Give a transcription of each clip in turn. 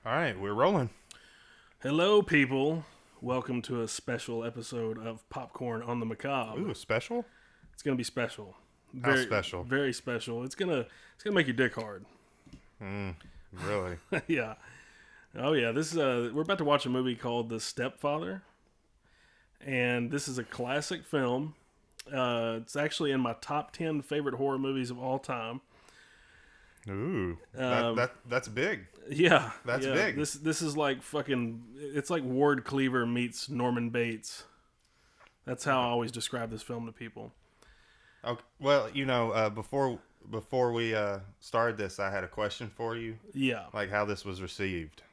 All right, we're rolling. Hello, people. Welcome to a special episode of Popcorn on the Macabre. Ooh, special? It's gonna be special. How Very, special? very special. It's gonna make your dick hard. Really? Yeah. Oh yeah. This is we're about to watch a movie called The Stepfather, and this is a classic film. It's actually in my top 10 favorite horror movies of all time. Ooh, that's big. Yeah, That's yeah. big. This is like fucking. It's like Ward Cleaver meets Norman Bates. That's how I always describe this film to people. Okay. Well, before we started this, I had a question for you. Yeah. Like how this was received.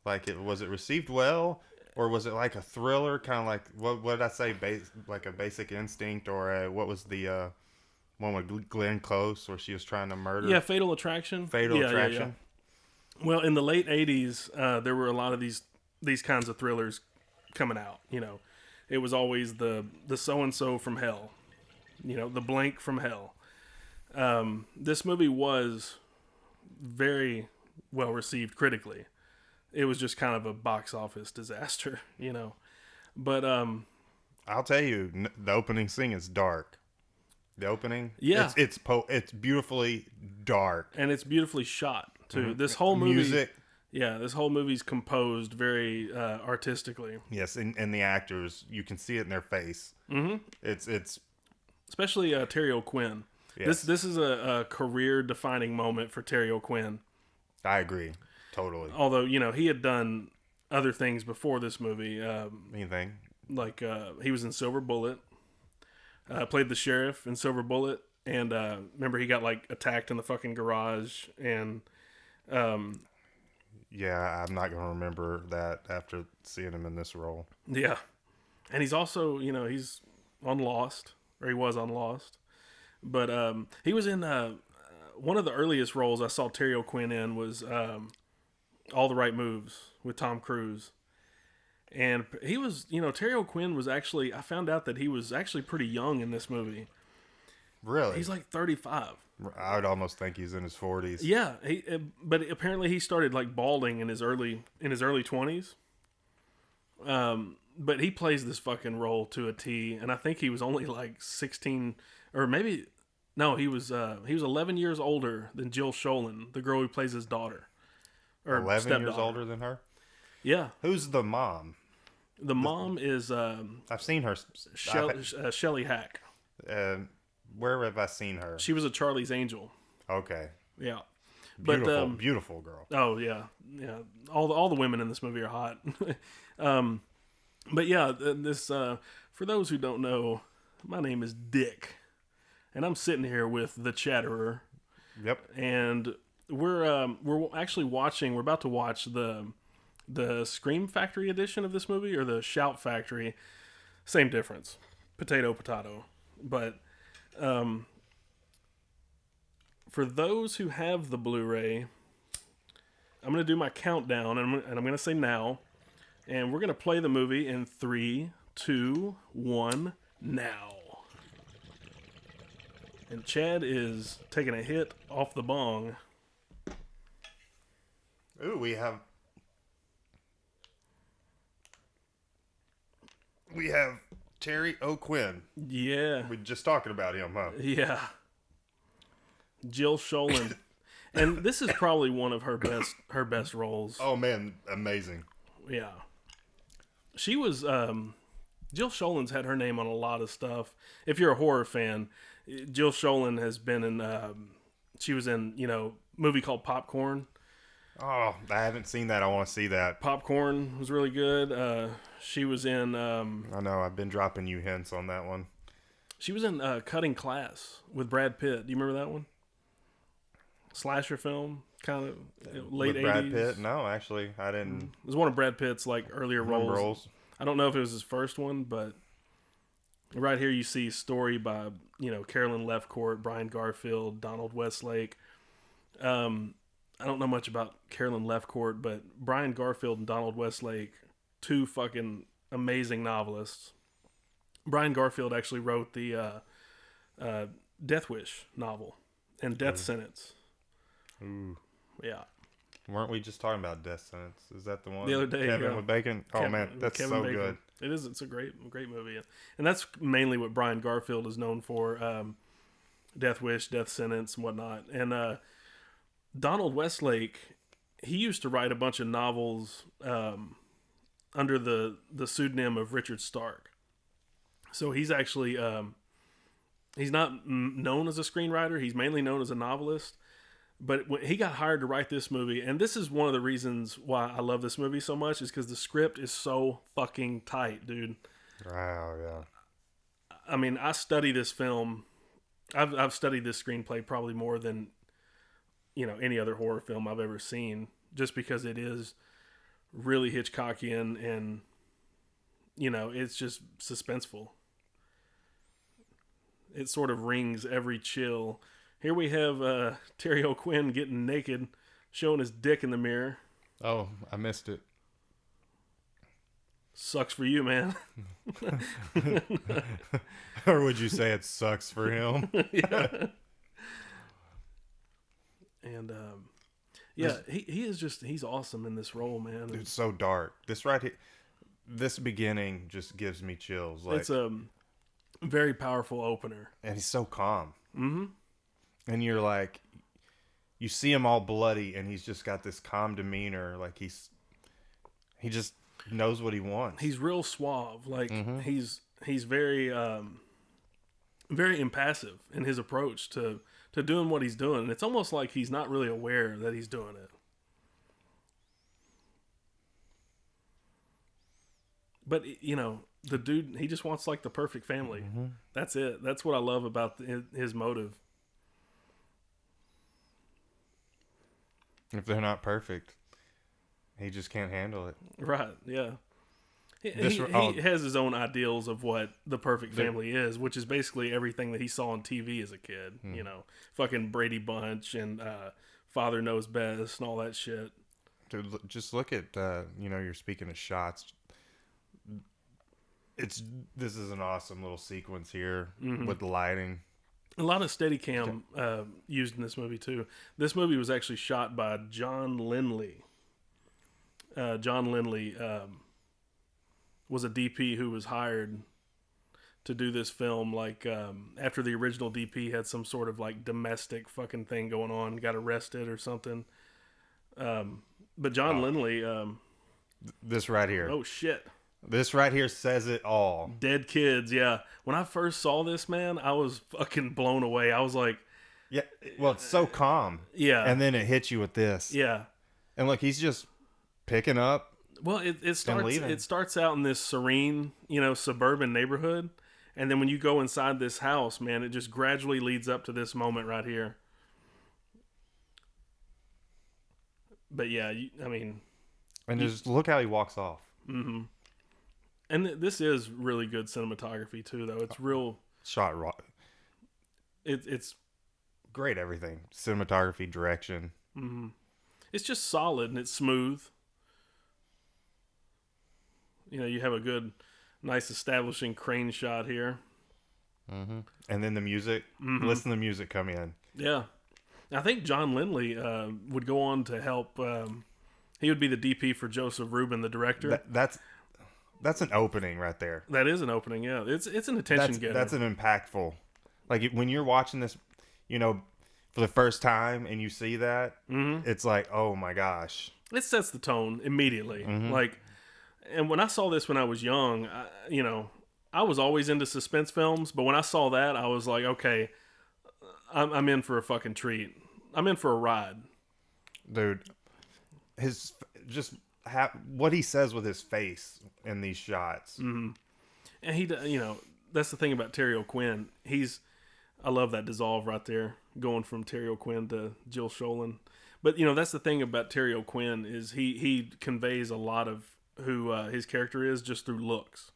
Was it received well, or was it like a thriller, kind of like what did I say? Like a Basic Instinct, or what was the one with Glenn Close where she was trying to murder? Yeah, Fatal Attraction. Fatal Yeah, Attraction. Yeah. Well, in the late 80s, there were a lot of these kinds of thrillers coming out. You know, it was always the so-and-so from hell. You know, the blank from hell. This movie was very well received critically. It was just kind of a box office disaster, you know. But I'll tell you, the opening scene is dark. The opening, yeah, it's beautifully dark, and it's beautifully shot too. Mm-hmm. This whole movie, music, this whole movie's composed very artistically. yes, and the actors, you can see it in their face. Mm-hmm. It's Especially Terry O'Quinn. yes. This is a career defining moment for Terry O'Quinn. I agree, totally. Although he had done other things before this movie. Anything Like he was in Silver Bullet. Played the sheriff in Silver Bullet, and remember he got like attacked in the fucking garage, and yeah, I'm not gonna remember that after seeing him in this role. yeah, and he's also he's on Lost, or he was on Lost, but he was in one of the earliest roles I saw Terry O'Quinn in was All the Right Moves with Tom Cruise. And he was, Terry O'Quinn was actually, I found out that he was actually pretty young in this movie. Really, He's like 35. I would almost think he's in his 40s. Yeah, but apparently he started like balding in his early 20s. But he plays this fucking role to a T, and I think he was only like 16, or maybe no, he was 11 years older than Jill Sholin, the girl who plays his daughter, or 11 years older than her. Yeah. Who's the mom? The mom is I've seen her. Shelley Hack. Where have I seen her? She was a Charlie's Angel. Okay. Yeah. Beautiful, But beautiful girl. oh yeah, yeah. All the women in this movie are hot. But yeah, this for those who don't know, my name is Dick, and I'm sitting here with the Chatterer. Yep. And we're actually watching. We're about to watch the Scream Factory edition of this movie, or the Shout Factory. Same difference, potato. But for those who have the Blu-ray, I'm gonna do my countdown, and I'm gonna say now, and we're gonna play the movie in 3, 2, 1, now. And Chad is taking a hit off the bong. Ooh, we have Terry O'Quinn. Yeah. We're just talking about him, huh? Yeah. Jill Sholin. And this is probably one of her best roles. Oh man, amazing. Yeah. She was Jill Sholin's had her name on a lot of stuff. If you're a horror fan, Jill Sholin has been in she was in, a movie called Popcorn. Oh, I haven't seen that. I want to see that. Popcorn was really good. She was in I know, I've been dropping you hints on that one. She was in Cutting Class with Brad Pitt. Do you remember that one? Slasher film, kind of late With 80s. Brad Pitt? No, actually, I didn't. It was one of Brad Pitt's like earlier roles. I don't know if it was his first one, but right here you see a story by Carolyn Lefcourt, Brian Garfield, Donald Westlake. I don't know much about Carolyn Lefcourt, but Brian Garfield and Donald Westlake, two fucking amazing novelists. Brian Garfield actually wrote the Death Wish novel and Death Sentence. Ooh. Yeah. Weren't we just talking about Death Sentence? Is that the one? The other day, Kevin yeah. with Bacon. Oh man, that's Kevin so Bacon. good. It is. It's a great movie, and that's mainly what Brian Garfield is known for. Death Wish, Death Sentence, and whatnot. And Donald Westlake, he used to write a bunch of novels under the pseudonym of Richard Stark. So he's actually he's not known as a screenwriter. He's mainly known as a novelist. But when he got hired to write this movie, and this is one of the reasons why I love this movie so much, is because the script is so fucking tight, dude. Wow, yeah. I mean, I study this film. I've studied this screenplay probably more than any other horror film I've ever seen, just because it is really Hitchcockian and it's just suspenseful. It sort of rings every chill. Here we have Terry O'Quinn getting naked, showing his dick in the mirror. Oh, I missed it. Sucks for you, man. Or would you say it sucks for him? Yeah. And yeah, he is he's awesome in this role, man. It's so dark. This beginning just gives me chills. Like, it's a very powerful opener. And he's so calm. Mm-hmm. And you're like, you see him all bloody, and he's just got this calm demeanor. Like he just knows what he wants. He's real suave. Like mm-hmm. he's very very impassive in his approach to doing what he's doing. And it's almost like he's not really aware that he's doing it. But the dude, he just wants like the perfect family. Mm-hmm. That's it. That's what I love about his motive. If they're not perfect, he just can't handle it. Right, yeah. He has his own ideals of what the perfect family is, which is basically everything that he saw on TV as a kid. Fucking Brady Bunch and Father Knows Best and all that shit. Dude, just look at, you're speaking of shots. This is an awesome little sequence here with the lighting. A lot of Steadicam used in this movie too. This movie was actually shot by John Lindley. John Lindley was a DP who was hired to do this film. Like after the original DP had some sort of like domestic fucking thing going on, got arrested or something. But John Lindley. This right here. Oh shit. This right here says it all. Dead kids, yeah. When I first saw this, man, I was fucking blown away. I was like... Yeah, well, it's so calm. Yeah. And then it hits you with this. Yeah. And look, he's just picking up. Well, it starts out in this serene, suburban neighborhood. And then when you go inside this house, man, it just gradually leads up to this moment right here. But yeah, And just look how he walks off. Mm-hmm. And this is really good cinematography too, though. It's real shot raw. It's great. Everything, cinematography, direction. Mm-hmm. It's just solid and it's smooth. You have a good, nice establishing crane shot here. Mm-hmm. And then the music. Mm-hmm. Listen to the music come in. Yeah, I think John Lindley would go on to help. He would be the DP for Joseph Ruben, the director. That's an opening right there. That is an opening, yeah. It's an attention getter. That's an impactful. Like when you're watching this, for the first time and you see that, it's like, oh my gosh. It sets the tone immediately. Mm-hmm. Like, and when I saw this when I was young, I was always into suspense films, but when I saw that, I was like, okay, I'm in for a fucking treat. I'm in for a ride. Dude, what he says with his face in these shots. Mm-hmm. And that's the thing about Terry O'Quinn. I love that dissolve right there, going from Terry O'Quinn to Jill Schoelen. But, that's the thing about Terry O'Quinn is he conveys a lot of who his character is just through looks.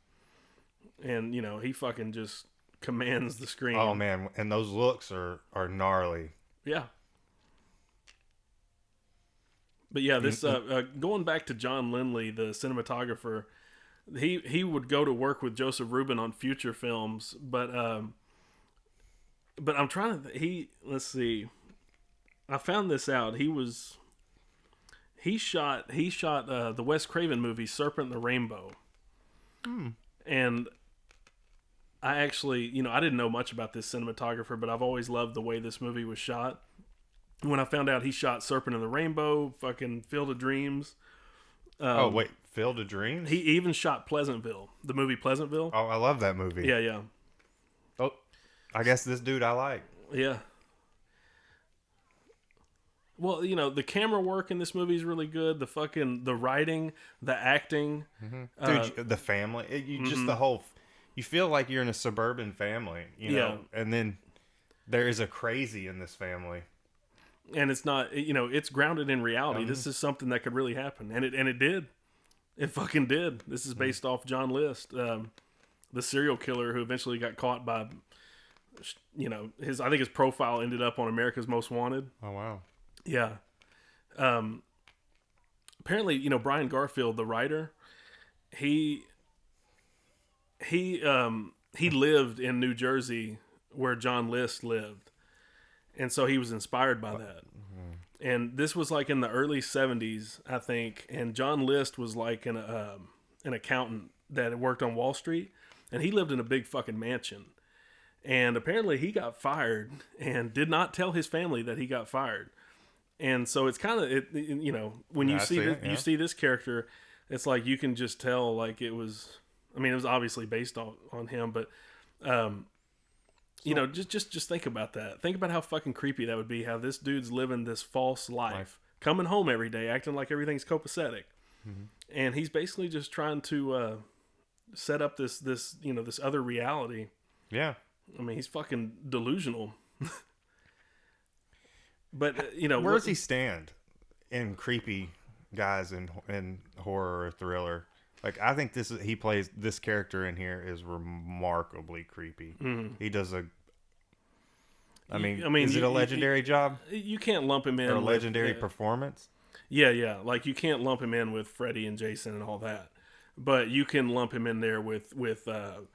And, he fucking just commands the screen. Oh, man. And those looks are gnarly. Yeah. But yeah, this going back to John Lindley, the cinematographer, he would go to work with Joseph Ruben on future films, but I'm trying to let's see. I found this out. He was He shot the Wes Craven movie Serpent and the Rainbow. And I actually, I didn't know much about this cinematographer, but I've always loved the way this movie was shot. When I found out he shot Serpent and the Rainbow, fucking Field of Dreams. Field of Dreams? He even shot Pleasantville, the movie Pleasantville. Oh, I love that movie. Yeah. Oh, I guess this dude I like. Yeah. Well, the camera work in this movie is really good. The writing, the acting. Dude, the family. Just the whole... You feel like you're in a suburban family, know? And then there is a crazy in this family. And it's not, it's grounded in reality. This is something that could really happen. And it did. It fucking did. This is based off John List, the serial killer who eventually got caught by, I think his profile ended up on America's Most Wanted. Oh, wow. Yeah. Apparently, Brian Garfield, the writer, he lived in New Jersey where John List lived. And so he was inspired by that. And this was like in the early 70s, I think. And John List was like an accountant that had worked on Wall Street. And he lived in a big fucking mansion. And apparently he got fired and did not tell his family that he got fired. And so it's kind of, when you you see this character, it's like you can just tell like it was... it was obviously based on him, but, just think about that. Think about how fucking creepy that would be, how this dude's living this false life, coming home every day, acting like everything's copacetic. Mm-hmm. And he's basically just trying to set up this other reality. Yeah. He's fucking delusional. But, where does he stand in creepy guys in horror or thriller? Like, I think he plays this character in here is remarkably creepy. Mm-hmm. He does is it a legendary job? You can't lump him in. Or a legendary performance? Yeah. Like, you can't lump him in with Freddy and Jason and all that. But you can lump him in there with Michael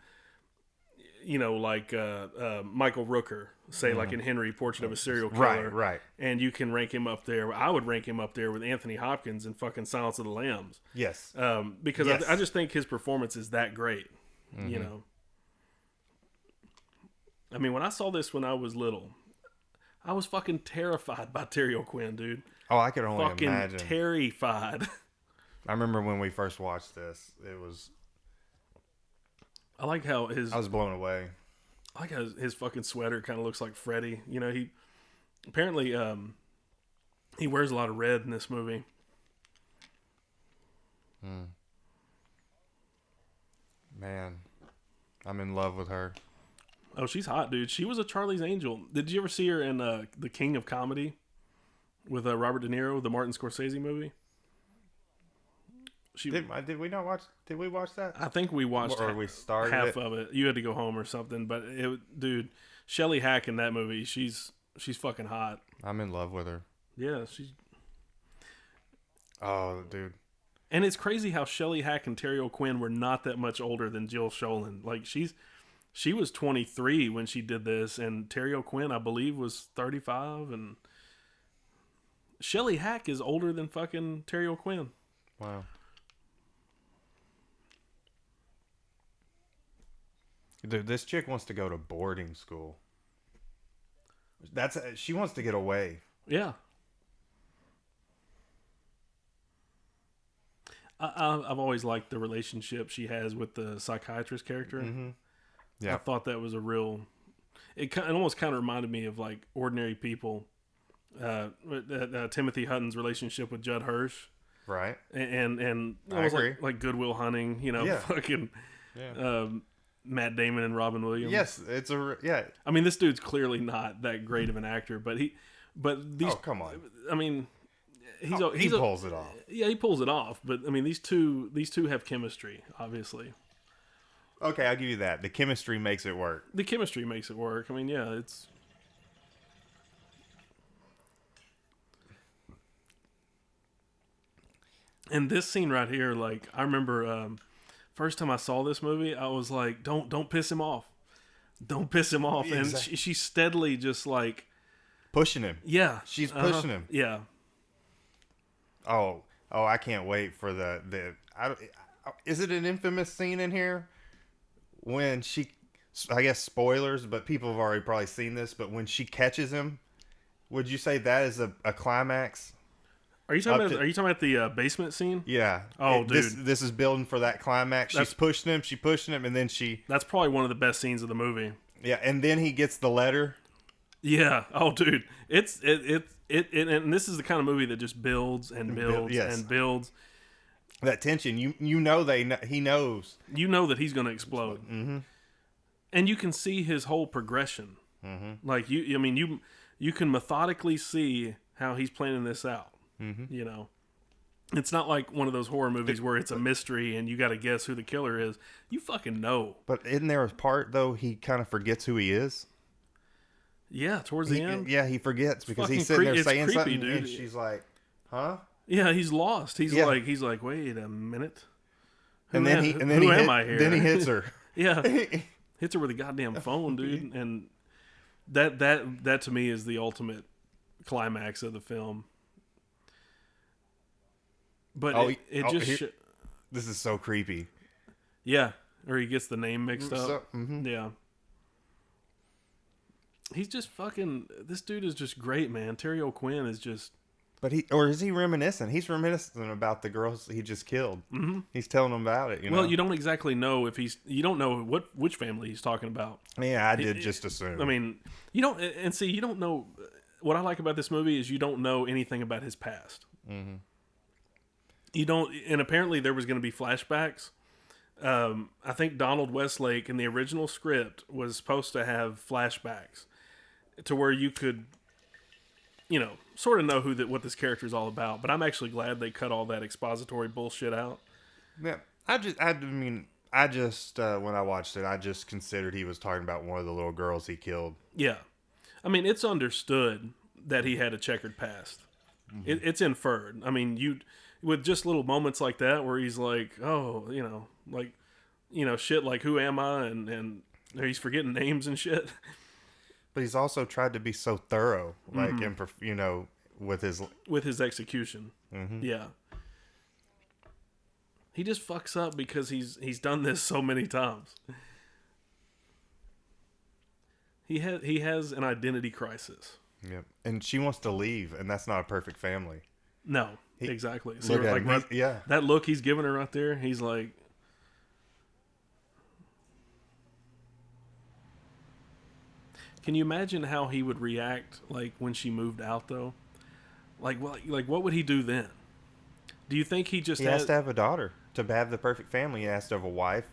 Rooker, say, like in Henry, Portrait of a Serial Killer. Right. And you can rank him up there. I would rank him up there with Anthony Hopkins in fucking Silence of the Lambs. Yes. Because I just think his performance is that great. Mm-hmm. When I saw this when I was little, I was fucking terrified by Terry O'Quinn, dude. Oh, I could only imagine. Fucking terrified. I remember when we first watched this, it was... I like how I was blown away. I like how his fucking sweater kind of looks like Freddy. He apparently he wears a lot of red in this movie. Man, I'm in love with her. Oh, she's hot, dude. She was a Charlie's Angel. Did you ever see her in The King of Comedy with Robert De Niro, the Martin Scorsese movie? Did we watch that? I think we watched we started half of it. You had to go home or something, but dude, Shelley Hack in that movie, she's fucking hot. I'm in love with her. Yeah, she's... Oh, dude. And it's crazy how Shelley Hack and Terry O'Quinn were not that much older than Jill Schoelen. Like, she was 23 when she did this, and Terry O'Quinn, I believe, was 35, and Shelley Hack is older than fucking Terry O'Quinn. Wow. Dude, this chick wants to go to boarding school. She wants to get away. Yeah. I've always liked the relationship she has with the psychiatrist character. Mm-hmm. Yeah. I thought that was a real... It almost kind of reminded me of, like, Ordinary People. Timothy Hutton's relationship with Judd Hirsch. Right. And almost like Good Will Hunting, fucking... Yeah. Matt Damon and Robin Williams. Yes, this dude's clearly not that great of an actor, but these. Oh, come on. He pulls it off. Yeah, he pulls it off. But these two have chemistry, obviously. Okay, I'll give you that. The chemistry makes it work. It's. And this scene right here, like, I remember. First time I saw this movie, I was like, don't piss him off. Don't piss him off. Exactly. And she's steadily just like... Pushing him. Yeah. She's pushing him. Yeah. Oh, I can't wait for is it an infamous scene in here when she, I guess spoilers, but people have already probably seen this, but when she catches him, would you say that is a climax? Are you talking about the basement scene? Yeah. Oh, dude, this is building for that climax. She's pushing him, and then that's probably one of the best scenes of the movie. Yeah, and then he gets the letter. Yeah. Oh, dude, and this is the kind of movie that just builds and builds and builds. That tension, he knows. You know that he's going to explode, mm-hmm. and you can see his whole progression. Mm-hmm. Like you can methodically see how he's planning this out. Mm-hmm. You know, it's not like one of those horror movies where it's a mystery and you got to guess who the killer is. You fucking know. But isn't there a part though he kind of forgets who he is? Yeah, towards the end. Yeah, he forgets because he's sitting there saying creepy, something, dude. and she's like, "Huh?" Yeah, he's lost. He's like, wait a minute. Who am I here? Then he hits her. Yeah, hits her with a goddamn phone, dude. And that to me is the ultimate climax of the film. But this is so creepy. Yeah, or he gets the name mixed up. Mm-hmm. Yeah. He's just fucking. This dude is just great, man. Terry O'Quinn is just. But is he reminiscent? He's reminiscent about the girls he just killed. Mm-hmm. He's telling them about it. Well, you don't exactly know if you don't know which family he's talking about. Yeah, I did just assume. I mean, you don't know. What I like about this movie is you don't know anything about his past. Mm-hmm. You don't, and apparently there was going to be flashbacks. I think Donald Westlake in the original script was supposed to have flashbacks to where you could, sort of know what this character is all about. But I'm actually glad they cut all that expository bullshit out. Yeah, I mean, when I watched it, I just considered he was talking about one of the little girls he killed. Yeah, I mean, it's understood that he had a checkered past. Mm-hmm. It's inferred. I mean, with just little moments like that where he's like, oh, shit like, who am I? And he's forgetting names and shit. But he's also tried to be so thorough, like, mm-hmm. with his execution. Mm-hmm. Yeah. He just fucks up because he's done this so many times. He has an identity crisis. Yep. And she wants to leave, and that's not a perfect family. No, exactly. So that look he's giving her right there, he's like, can you imagine how he would react like when she moved out though? Like what would he do then? Do you think he has to have a daughter to have the perfect family? He has to have a wife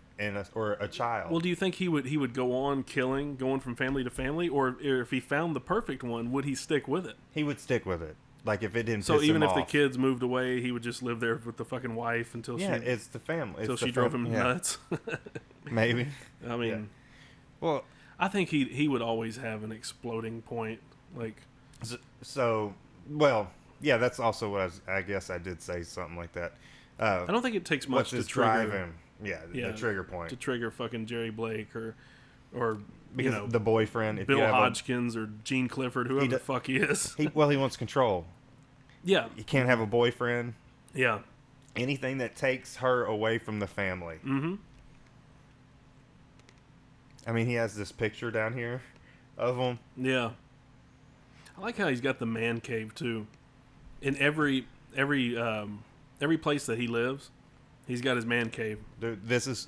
or a child. Well, do you think he would go on going from family to family, or if he found the perfect one, would he stick with it? He would stick with it. Like if it didn't. So piss even him if off. the kids moved away, he would just live there with the fucking wife until it's the family. Until she drove him nuts. Maybe. I mean, well, I think he would always have an exploding point. Like, yeah, that's also what I guess I did say something like that. I don't think it takes much to drive him. Yeah, the trigger point to trigger fucking Jerry Blake or because the boyfriend, Bill Hodgkins or Gene Clifford, whoever the fuck he is. He wants control. Yeah, you can't have a boyfriend. Yeah, anything that takes her away from the family. Mm-hmm. I mean, he has this picture down here of him. Yeah, I like how he's got the man cave too. In every place that he lives, he's got his man cave. Dude, this is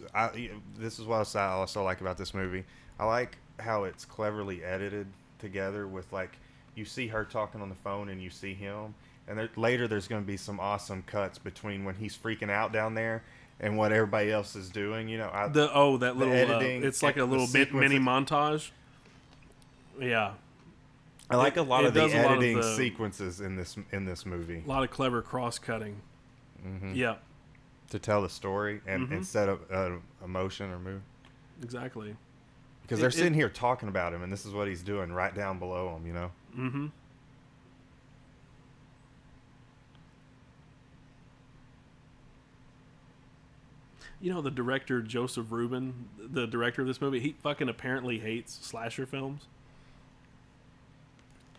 what I also like about this movie. I like how it's cleverly edited together with, like, you see her talking on the phone and you see him, and later there's going to be some awesome cuts between when he's freaking out down there and what everybody else is doing. That little editing. It's like a little mini montage. Yeah. I like a lot of the editing sequences in this movie. A lot of clever cross-cutting. Mm-hmm. Yeah. To tell the story and set up emotion or mood. Exactly. Because they're sitting here talking about him, and this is what he's doing right down below him, Mm-hmm. The director, Joseph Ruben, the director of this movie, he fucking apparently hates slasher films.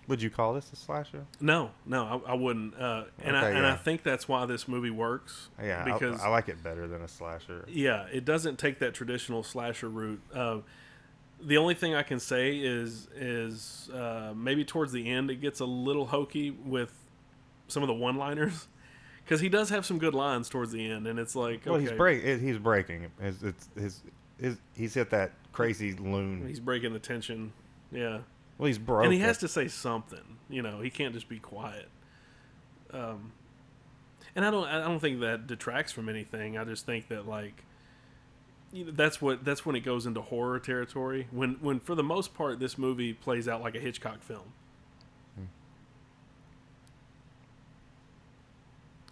Would you call this a slasher? No, I wouldn't. And I think that's why this movie works. Yeah, because I like it better than a slasher. Yeah, it doesn't take that traditional slasher route. The only thing I can say is maybe towards the end it gets a little hokey with some of the one-liners, because he does have some good lines towards the end, and it's like, well, okay, he's breaking. He's hit that crazy loon. He's breaking the tension. Yeah. Well, he's broke. And he has to say something. He can't just be quiet. And I don't think that detracts from anything. I just think that, like, that's when it goes into horror territory. When for the most part this movie plays out like a Hitchcock film.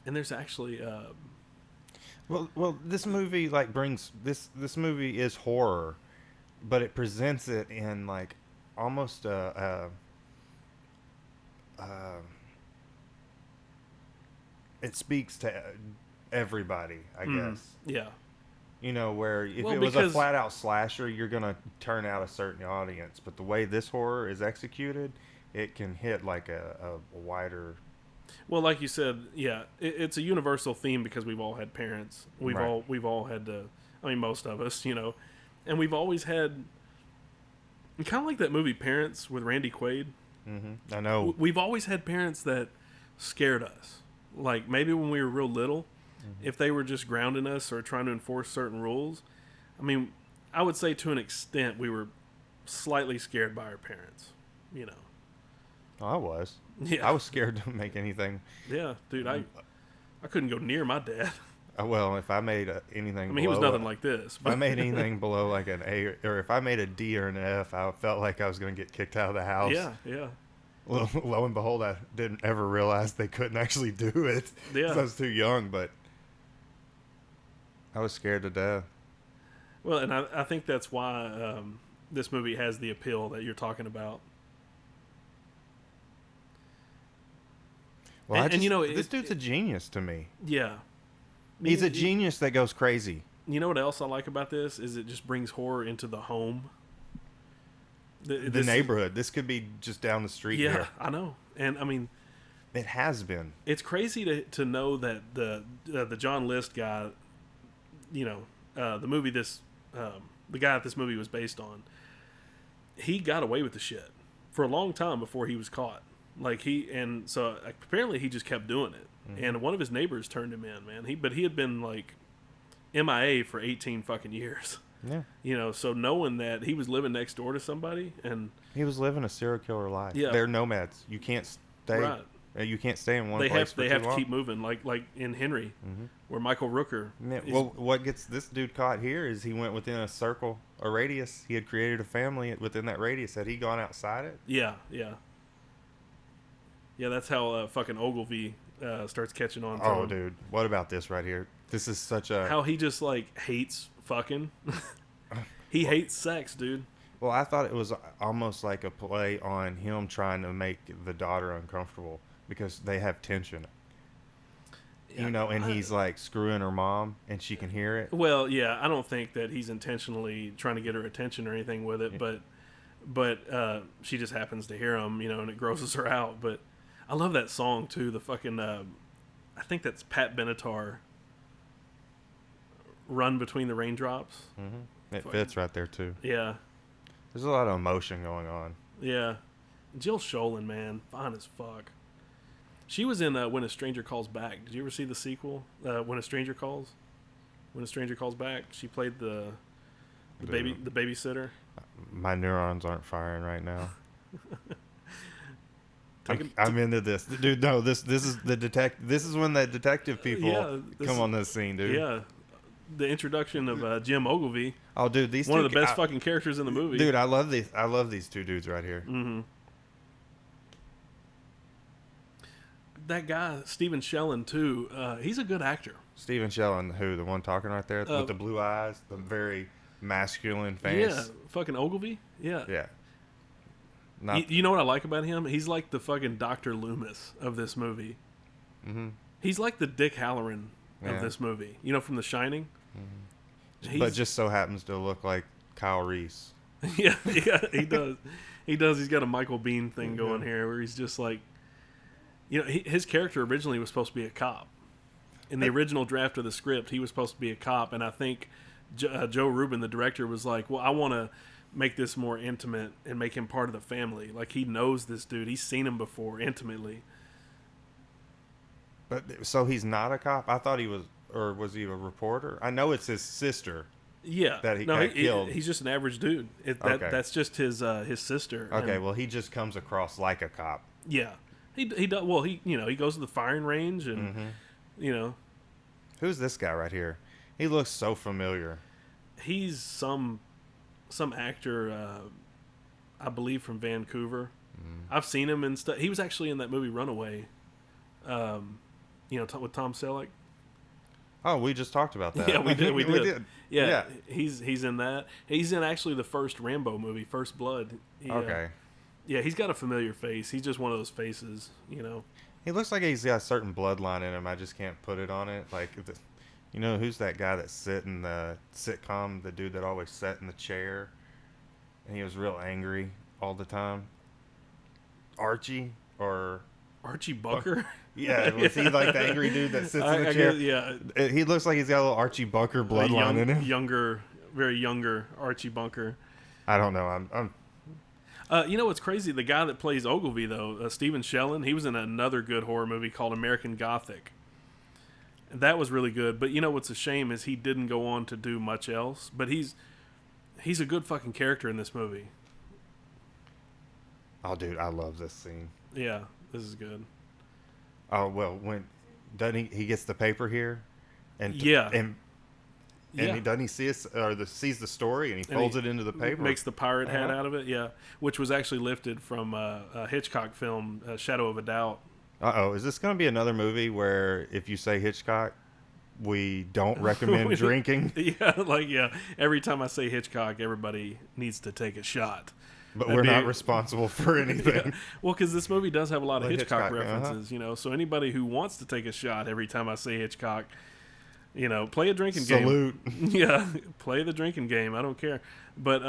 And there's actually well, this movie brings this movie is horror, but it presents it in like almost it speaks to everybody, I guess. Yeah. Where if it was a flat out slasher, you're gonna turn out a certain audience, but the way this horror is executed, it can hit like a wider. Well, like you said, yeah, it's a universal theme because we've all had parents. We've all had to. I mean, most of us, and we've always had. Kind of like that movie Parents with Randy Quaid. Mm-hmm. I know. We've always had parents that scared us. Like maybe when we were real little, if they were just grounding us or trying to enforce certain rules. I mean, I would say to an extent we were slightly scared by our parents. Oh, I was. Yeah. I was scared to make anything. Yeah, dude, I couldn't go near my dad. Well, if I made anything, I mean, he was nothing like this. But if I made anything below like an A, or if I made a D or an F, I felt like I was going to get kicked out of the house. Yeah. Lo and behold, I didn't ever realize they couldn't actually do it. Yeah, I was too young, but I was scared to death. Well, and I think that's why this movie has the appeal that you're talking about. Well, this dude's a genius to me. Yeah. He's a genius that goes crazy. You know what else I like about this is it just brings horror into the home. The neighborhood. This could be just down the street. Yeah, here. I know. And I mean, it has been. It's crazy to know that the John List guy, the movie the guy that this movie was based on, he got away with the shit for a long time before he was caught. So apparently he just kept doing it. Mm-hmm. And one of his neighbors turned him in, man. He had been like MIA for 18 fucking years. Yeah. So knowing that he was living next door to somebody, and he was living a serial killer life. Yeah. They're nomads. You can't stay. Right. You can't stay in one place for too long. They have to keep moving, like in Henry, where Michael Rooker. Yeah. Well, what gets this dude caught here is he went within a radius. He had created a family within that radius. Had he gone outside it? Yeah. That's how fucking Ogilvy starts catching on to him. Dude, what about this right here? This is such a how he just like hates fucking. He hates sex, dude. Well, I thought it was almost like a play on him trying to make the daughter uncomfortable because they have tension. Yeah, and he's like screwing her mom and she can hear it. Well, yeah, I don't think that he's intentionally trying to get her attention or anything with it, Yeah. but she just happens to hear him, and it grosses her out. But I love that song too. The fucking I think that's Pat Benatar. Run Between the Raindrops. Mm-hmm. It fits right there too. Yeah. There's a lot of emotion going on. Yeah. Jill Sholin, man, fine as fuck. She was in When a Stranger Calls Back. Did you ever see the sequel? When a Stranger Calls? When a Stranger Calls Back. She played the babysitter. My neurons aren't firing right now. I'm into this, dude. No, this is the This is when the detective people come on this scene, dude. Yeah. The introduction of Jim Ogilvy. Oh, dude, these one of the best fucking characters in the movie. Dude, I love these. I love these two dudes right here. Mm-hmm. That guy, Stephen Shellen, too. He's a good actor. Stephen Shellen, who the one talking right there with the blue eyes, the very masculine face. Yeah, fucking Ogilvy. Yeah. Yeah. You know what I like about him? He's like the fucking Dr. Loomis of this movie. Mm-hmm. He's like the Dick Halloran of this movie. From The Shining. Mm-hmm. But just so happens to look like Kyle Reese. yeah, he does. He does. He's got a Michael Biehn thing going here, where he's just like, his character originally was supposed to be a cop. In the original draft of the script, he was supposed to be a cop, and I think Joe Ruben, the director, was like, "Well, I want to make this more intimate and make him part of the family. Like, he knows this dude. He's seen him before intimately." But so he's not a cop? I thought he was, or was he a reporter? I know it's his sister. Yeah, that he got killed. He's just an average dude. Okay. That's just his sister. Okay, well, he just comes across like a cop. Yeah, he does. Well, he goes to the firing range, and Who's this guy right here? He looks so familiar. He's some actor, I believe, from Vancouver. I've seen him in stuff. He was actually in that movie Runaway. With Tom Selleck. Oh, we just talked about that. Yeah, we did. We did. Yeah, he's in that. He's in actually the first Rambo movie, First Blood. Okay. Yeah, he's got a familiar face. He's just one of those faces, He looks like he's got a certain bloodline in him. I just can't put it on it. Like, who's that guy that sit in the sitcom? The dude that always sat in the chair, and he was real angry all the time. Archie Bunker? Yeah, was he like the angry dude that sits in the chair? Yeah. He looks like he's got a little Archie Bunker bloodline in him. Very younger Archie Bunker. I don't know. I'm what's crazy? The guy that plays Ogilvy, though, Stephen Shellen, he was in another good horror movie called American Gothic. That was really good. But what's a shame is he didn't go on to do much else. But he's a good fucking character in this movie. Oh, dude, I love this scene. Yeah, this is good. Oh, well, when doesn't he gets the paper here, and he doesn't see us or sees the story and he folds it into the paper, makes the pirate hat out of it, which was actually lifted from a Hitchcock film, Shadow of a Doubt. Is this going to be another movie where if you say Hitchcock, we don't recommend drinking? Every time I say Hitchcock, everybody needs to take a shot. But we're not responsible for anything. Yeah. Well, because this movie does have a lot of Hitchcock references, So anybody who wants to take a shot every time I say Hitchcock, play a drinking game. Salute. Yeah, play the drinking game. I don't care. But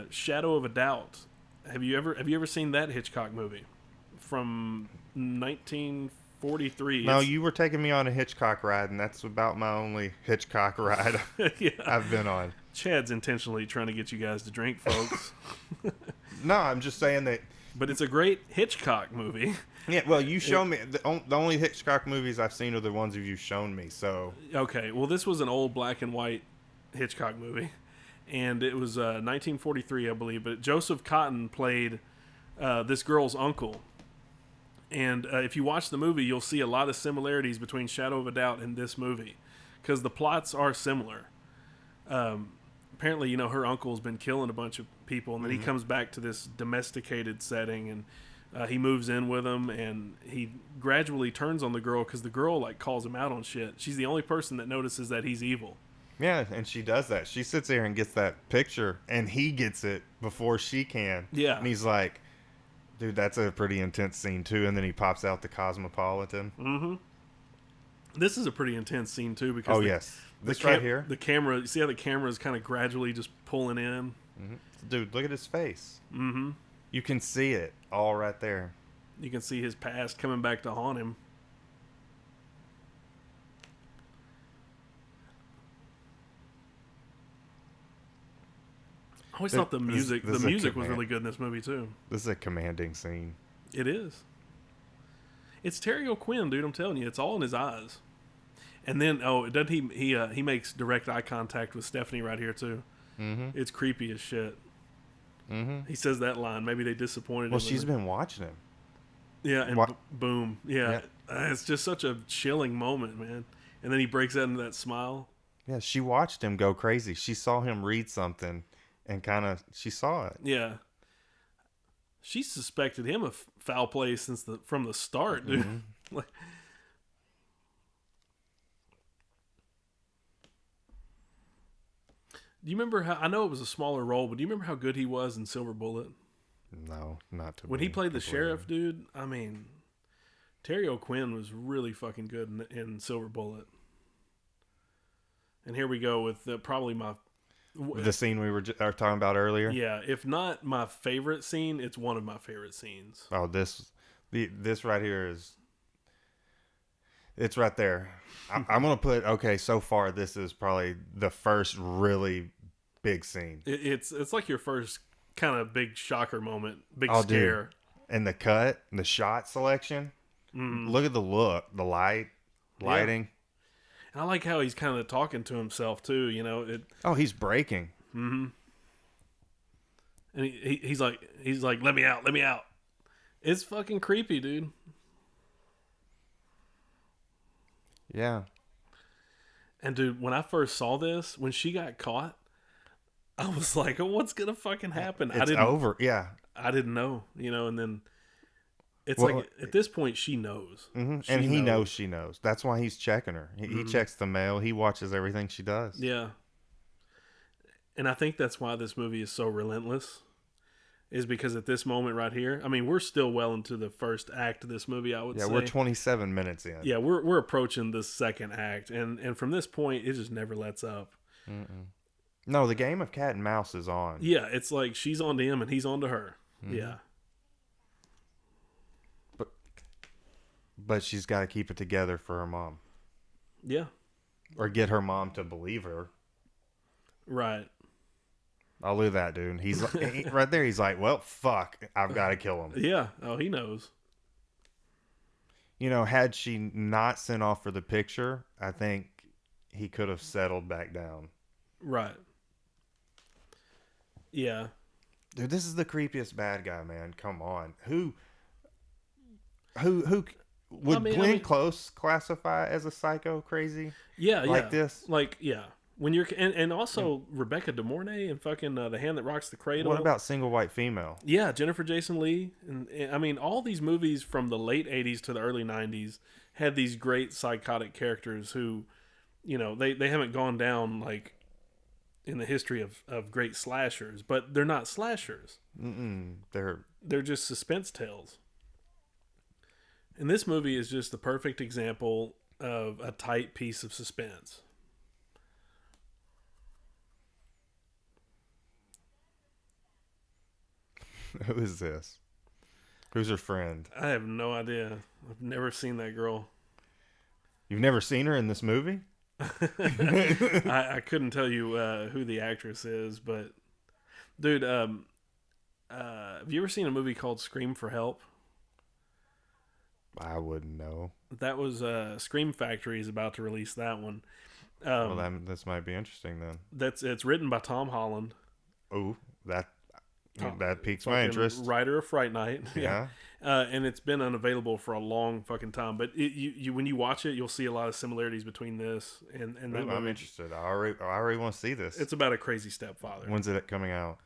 Shadow of a Doubt. Have you ever seen that Hitchcock movie from 1943? No, you were taking me on a Hitchcock ride, and that's about my only Hitchcock ride I've been on. Chad's intentionally trying to get you guys to drink, folks. No, I'm just saying that. But it's a great Hitchcock movie. Yeah, well, you show me. The only Hitchcock movies I've seen are the ones you've shown me, so. Okay, well, this was an old black and white Hitchcock movie. And it was 1943, I believe. But Joseph Cotton played this girl's uncle. And if you watch the movie, you'll see a lot of similarities between Shadow of a Doubt and this movie. Because the plots are similar. Apparently, her uncle's been killing a bunch of people, and then he comes back to this domesticated setting, and he moves in with him, and he gradually turns on the girl because the girl calls him out on shit. She's the only person that notices that he's evil. Yeah, and she does that. She sits there and gets that picture, and he gets it before she can. Yeah, and he's like, "Dude, that's a pretty intense scene too." And then he pops out the Cosmopolitan. Mm-hmm. This is a pretty intense scene too because yes. This right here. The camera, you see how the camera is kind of gradually just pulling in? Mm-hmm. Dude, look at his face. Mm-hmm. You can see it all right there. You can see his past coming back to haunt him. I always thought the music was really good in this movie too. This is a commanding scene. It is. It's Terry O'Quinn, dude. I'm telling you, it's all in his eyes. And then, doesn't he makes direct eye contact with Stephanie right here too. Mm-hmm. It's creepy as shit. Mm-hmm. He says that line. Maybe they disappointed him. Well, she's been watching him. Yeah, and boom. Yeah. It's just such a chilling moment, man. And then he breaks out into that smile. Yeah, she watched him go crazy. She saw him read something, and she saw it. Yeah. She suspected him of foul play from the start, dude. Mm-hmm. Do you remember how? I know it was a smaller role, but do you remember how good he was in Silver Bullet? No, not to when he played the sheriff, dude. I mean, Terry O'Quinn was really fucking good in Silver Bullet. And here we go with probably The scene we were talking about earlier. Yeah, if not my favorite scene, it's one of my favorite scenes. Oh, this right here is. It's right there. I'm gonna put so far this is probably the first really big scene. It's like your first kind of big shocker moment, big scare. Dude. And the cut, the shot selection. Look at the lighting. Yeah. And I like how he's kind of talking to himself too. You know, he's breaking. Mm-hmm. And he's like, let me out, let me out. It's fucking creepy, dude. Yeah. And dude, when I first saw this, when she got caught, I was like, oh, what's gonna fucking happen? It's over. Yeah. I didn't know, you know, and then it's like at this point she knows. Mm-hmm. And he knows she knows. That's why he's checking her. He checks the mail. He watches everything she does. Yeah. And I think that's why this movie is so relentless. Is because at this moment right here, I mean, we're still well into the first act of this movie, I would say. Yeah, we're 27 minutes in. Yeah, we're approaching the second act. And from this point, it just never lets up. Mm-mm. No, the game of cat and mouse is on. Yeah, it's like she's on to him and he's on to her. Mm-hmm. Yeah. But she's got to keep it together for her mom. Yeah. Or get her mom to believe her. Right. I'll do that, dude. He's right there. He's like, well, fuck. I've got to kill him. Yeah. Oh, he knows. You know, had she not sent off for the picture, I think he could have settled back down. Right. Yeah. Dude, this is the creepiest bad guy, man. Come on. Who would Glenn Close classify as a psycho crazy? Yeah, like this? Like, yeah. When you're and also Rebecca De Mornay and fucking The Hand That Rocks the Cradle. What about Single White Female? Yeah, Jennifer Jason Leigh, and I mean all these movies from the late '80s to the early '90s had these great psychotic characters who, you know, they haven't gone down like in the history of great slashers, but they're not slashers. They're just suspense tales. And this movie is just the perfect example of a tight piece of suspense. Who is this? Who's her friend? I have no idea. I've never seen that girl. You've never seen her in this movie? I couldn't tell you who the actress is, but dude, have you ever seen a movie called Scream for Help? I wouldn't know. That was Scream Factory is about to release that one. Well, this might be interesting then. It's written by Tom Holland. Oh, that piques my interest. Writer of Fright Night. Yeah. And it's been unavailable for a long fucking time. But you when you watch it, you'll see a lot of similarities between this and that movie. I'm interested. I already want to see this. It's about a crazy stepfather. When's it coming out?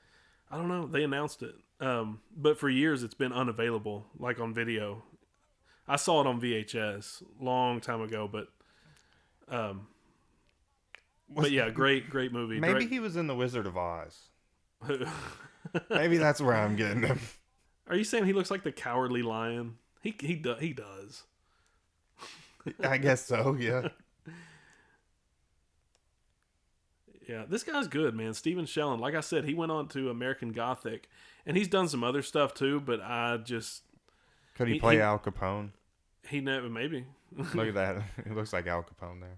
I don't know. They announced it. But for years, it's been unavailable, like on video. I saw it on VHS long time ago, but yeah, great movie. Maybe he was in The Wizard of Oz. Maybe that's where I'm getting him. Are you saying he looks like the Cowardly Lion? He does. I guess so. Yeah. Yeah, this guy's good, man. Stephen Shelland. Like I said, he went on to American Gothic, and he's done some other stuff too. But I just could he play Al Capone? He never maybe. Look at that. He looks like Al Capone there.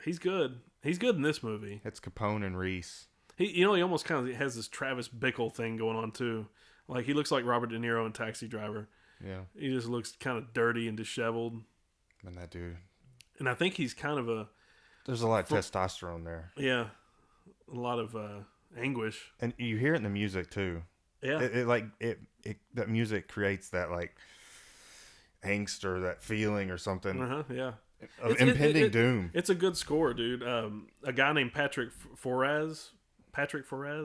He's good. He's good in this movie. It's Capone and Reese. He almost kind of has this Travis Bickle thing going on too. Like he looks like Robert De Niro in Taxi Driver. Yeah. He just looks kind of dirty and disheveled. And that dude. And I think he's kind of there's a lot of testosterone there. Yeah. A lot of anguish. And you hear it in the music too. Yeah. That music creates that like angst or that feeling or something. Yeah. Of impending doom. It's a good score, dude. A guy named Patrick Forez,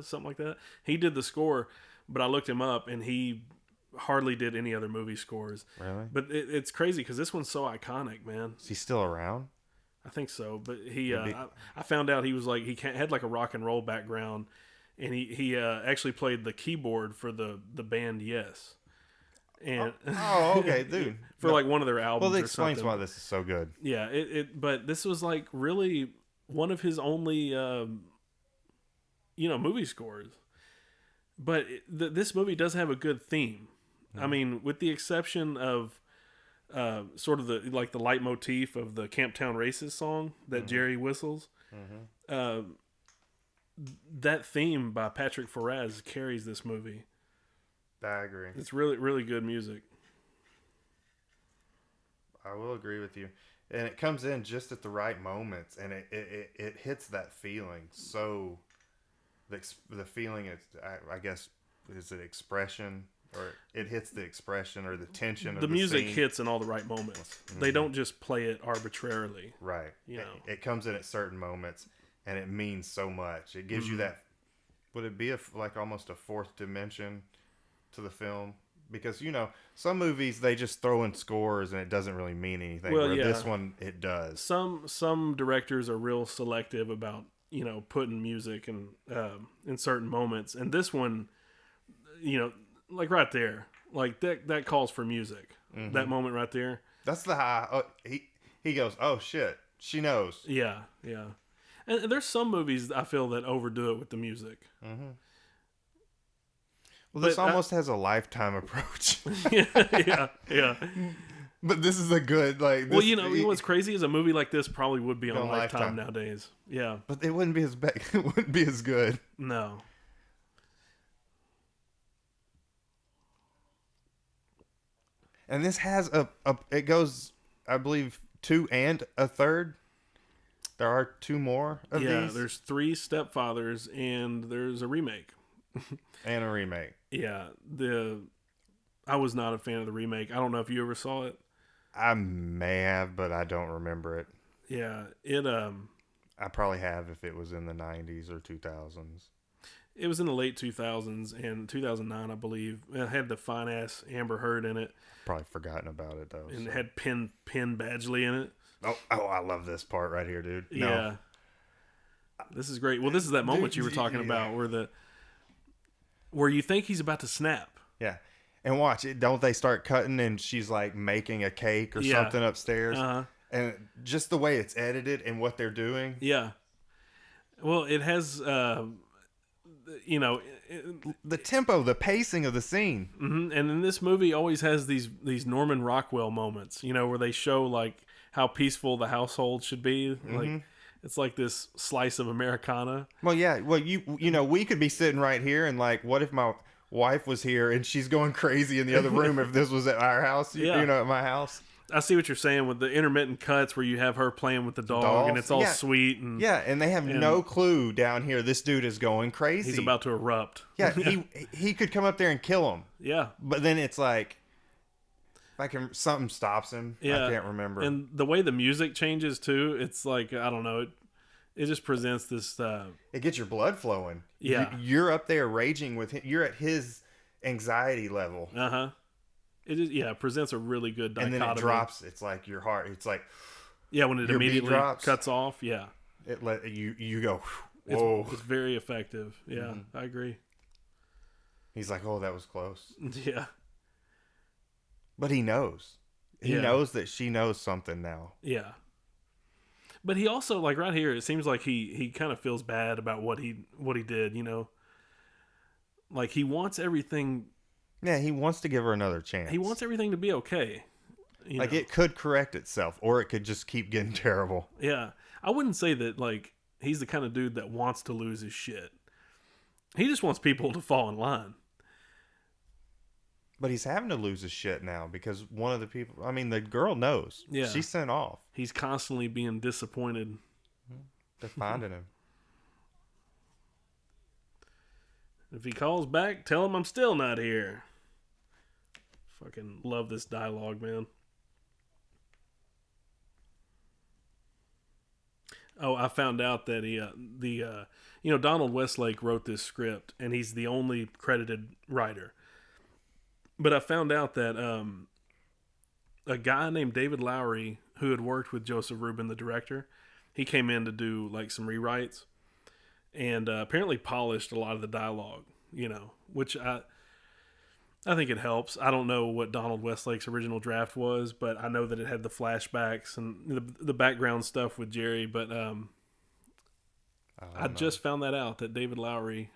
something like that. He did the score, but I looked him up and he hardly did any other movie scores. Really? But it's crazy because this one's so iconic, man. Is he still around? I think so. But I found out he was like, had like a rock and roll background, and he actually played the keyboard for the band Yes. And okay, dude. For like one of their albums. Well, that explains why this is so good. Yeah, but this was like really one of his only movie scores. But this movie does have a good theme. I mean, with the exception of sort of the leitmotif of the Camptown Races song that Jerry whistles. That theme by Patrick Faraz carries this movie. I agree. It's really, really good music. I will agree with you. And it comes in just at the right moments, and it hits that feeling. So the feeling is, I guess, is it expression, or it hits the expression or the tension of the music scene. hits in all the right moments. They don't just play it arbitrarily. Right. It comes in at certain moments, and it means so much. It gives you that. Would it be like almost a fourth dimension to the film? Because some movies they just throw in scores and it doesn't really mean anything. Well, this one it does. Some directors are real selective about putting music in certain moments, and this one, like right there, like that calls for music. That moment right there. That's the high. Oh, he goes, oh shit, she knows. Yeah. And there's some movies I feel that overdo it with the music. Well, this almost has a Lifetime approach. yeah. But this is a good what's crazy is a movie like this probably would be on Lifetime nowadays. Yeah, but it wouldn't be as it wouldn't be as good. No. And this has it goes, I believe, 2 and a third. There are 2 more of these. Yeah, there's 3 Stepfathers and there's a remake. And a remake. Yeah, I was not a fan of the remake. I don't know if you ever saw it. I may have, but I don't remember it. Yeah, I probably have if it was in the 90s or 2000s. It was in the late 2000s and 2009, I believe. It had the fine ass Amber Heard in it. Probably forgotten about it though. And it had Penn Badgley in it. Oh, I love this part right here, dude. No. Yeah. This is great. Well, this is that moment you were talking about where you think he's about to snap. Yeah. And watch it. Don't they start cutting and she's like making a cake or something upstairs? And just the way it's edited and what they're doing. Yeah. Well, it has, the tempo, the pacing of the scene. And in this movie always has these Norman Rockwell moments, where they show like how peaceful the household should be. Like it's like this slice of Americana. Well, yeah. Well, we could be sitting right here and like, what if my wife was here and she's going crazy in the other room if this was at our house, at my house? I see what you're saying with the intermittent cuts where you have her playing with the dog and it's all sweet. And they have no clue down here. This dude is going crazy. He's about to erupt. Yeah, he could come up there and kill him. Yeah. But then it's like something stops him. Yeah. I can't remember. And the way the music changes too, it's like, I don't know, it just presents this... it gets your blood flowing. Yeah. You're up there raging with him. You're at his anxiety level. It is, it presents a really good dichotomy. And then it drops. It's like your heart. It's like... Yeah, when it immediately cuts off. Yeah. It let you go, whoa. It's very effective. Yeah, I agree. He's like, oh, that was close. Yeah. But he knows. He knows that she knows something now. Yeah. But he also, like right here, it seems like he kind of feels bad about what he did, Like he wants everything... Yeah, he wants to give her another chance. He wants everything to be okay. Like it could correct itself, or it could just keep getting terrible. Yeah. I wouldn't say that, like, he's the kind of dude that wants to lose his shit. He just wants people to fall in line. But he's having to lose his shit now because one of the people... I mean, the girl knows. Yeah. She's sent off. He's constantly being disappointed. They're finding him. If he calls back, tell him I'm still not here. Fucking love this dialogue, man. Oh, I found out that Donald Westlake wrote this script, and he's the only credited writer. But I found out that a guy named David Lowery, who had worked with Joseph Ruben, the director, he came in to do like some rewrites, and apparently polished a lot of the dialogue, which I think it helps. I don't know what Donald Westlake's original draft was, but I know that it had the flashbacks and the background stuff with Jerry. But I just found that out that David Lowery,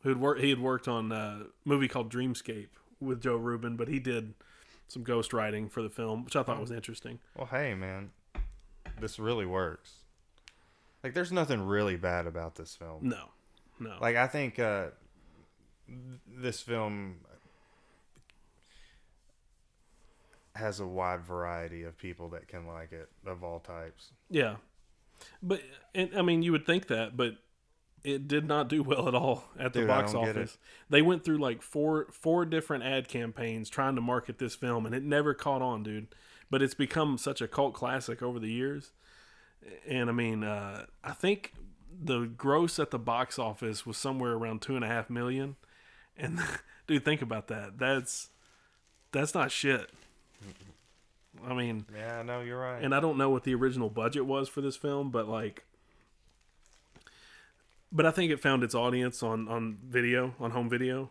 he had worked on a movie called Dreamscape with Joe Ruben, but he did some ghost writing for the film, which I thought was interesting. Well, hey, man, this really works. Like, there's nothing really bad about this film. No. Like, I think this film has a wide variety of people that can like it, of all types. Yeah. But, I mean, you would think that, but it did not do well at all at the box office. They went through like four different ad campaigns trying to market this film, and it never caught on, dude. But it's become such a cult classic over the years. And I mean, I think the gross at the box office was somewhere around $2.5 million. And dude, think about that. That's not shit. I mean, yeah, no, you're right. And I don't know what the original budget was for this film, but I think it found its audience on video, on home video.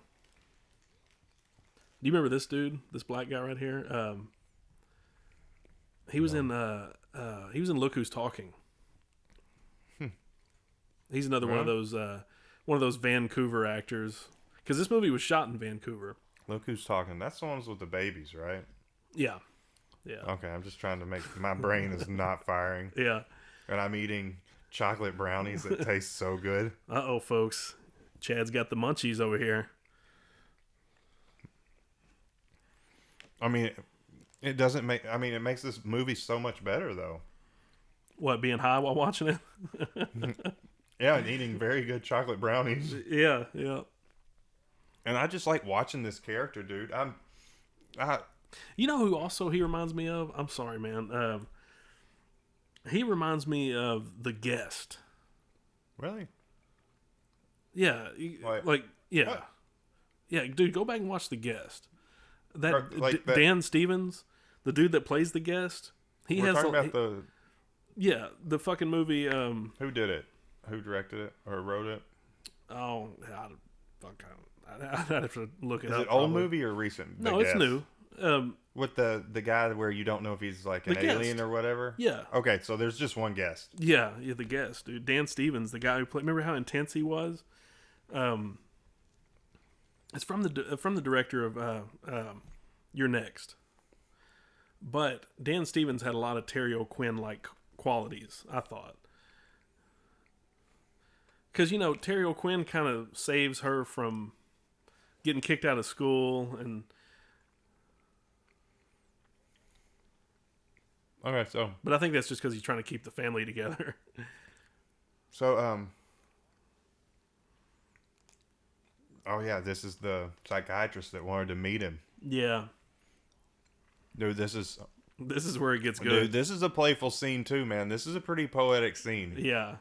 Do you remember this dude, this black guy right here? He was in Look Who's Talking. He's another one of those Vancouver actors, because this movie was shot in Vancouver. Look Who's Talking. That's the ones with the babies, right? Yeah. Okay, I'm just trying to make my brain is not firing. Yeah. And I'm eating chocolate brownies that taste so good. Uh-oh, folks. Chad's got the munchies over here. I mean, it makes this movie so much better, though. What, being high while watching it? Yeah, and eating very good chocolate brownies. Yeah. And I just like watching this character, dude. You know who also he reminds me of? I'm sorry, man. He reminds me of The Guest. Really? Yeah. Yeah. What? Yeah, dude, go back and watch The Guest. Dan Stevens, the dude that plays The Guest. We're talking about the... Yeah, the fucking movie... Who did it? Who directed it or wrote it? Oh, I'd have to look it up. Is it old movie or recent? No, it's new. With the guy where you don't know if he's like an alien or whatever? Yeah. Okay, so there's just one guest. Yeah, The Guest, dude. Dan Stevens, the guy who played... Remember how intense he was? It's from the director of You're Next. But Dan Stevens had a lot of Terry O'Quinn-like qualities, I thought. Because, Terry O'Quinn kind of saves her from getting kicked out of school and... Okay, so... But I think that's just because he's trying to keep the family together. So, oh yeah, this is the psychiatrist that wanted to meet him. Yeah. Dude, this is where it gets good. Dude, this is a playful scene too, man. This is a pretty poetic scene. Yeah.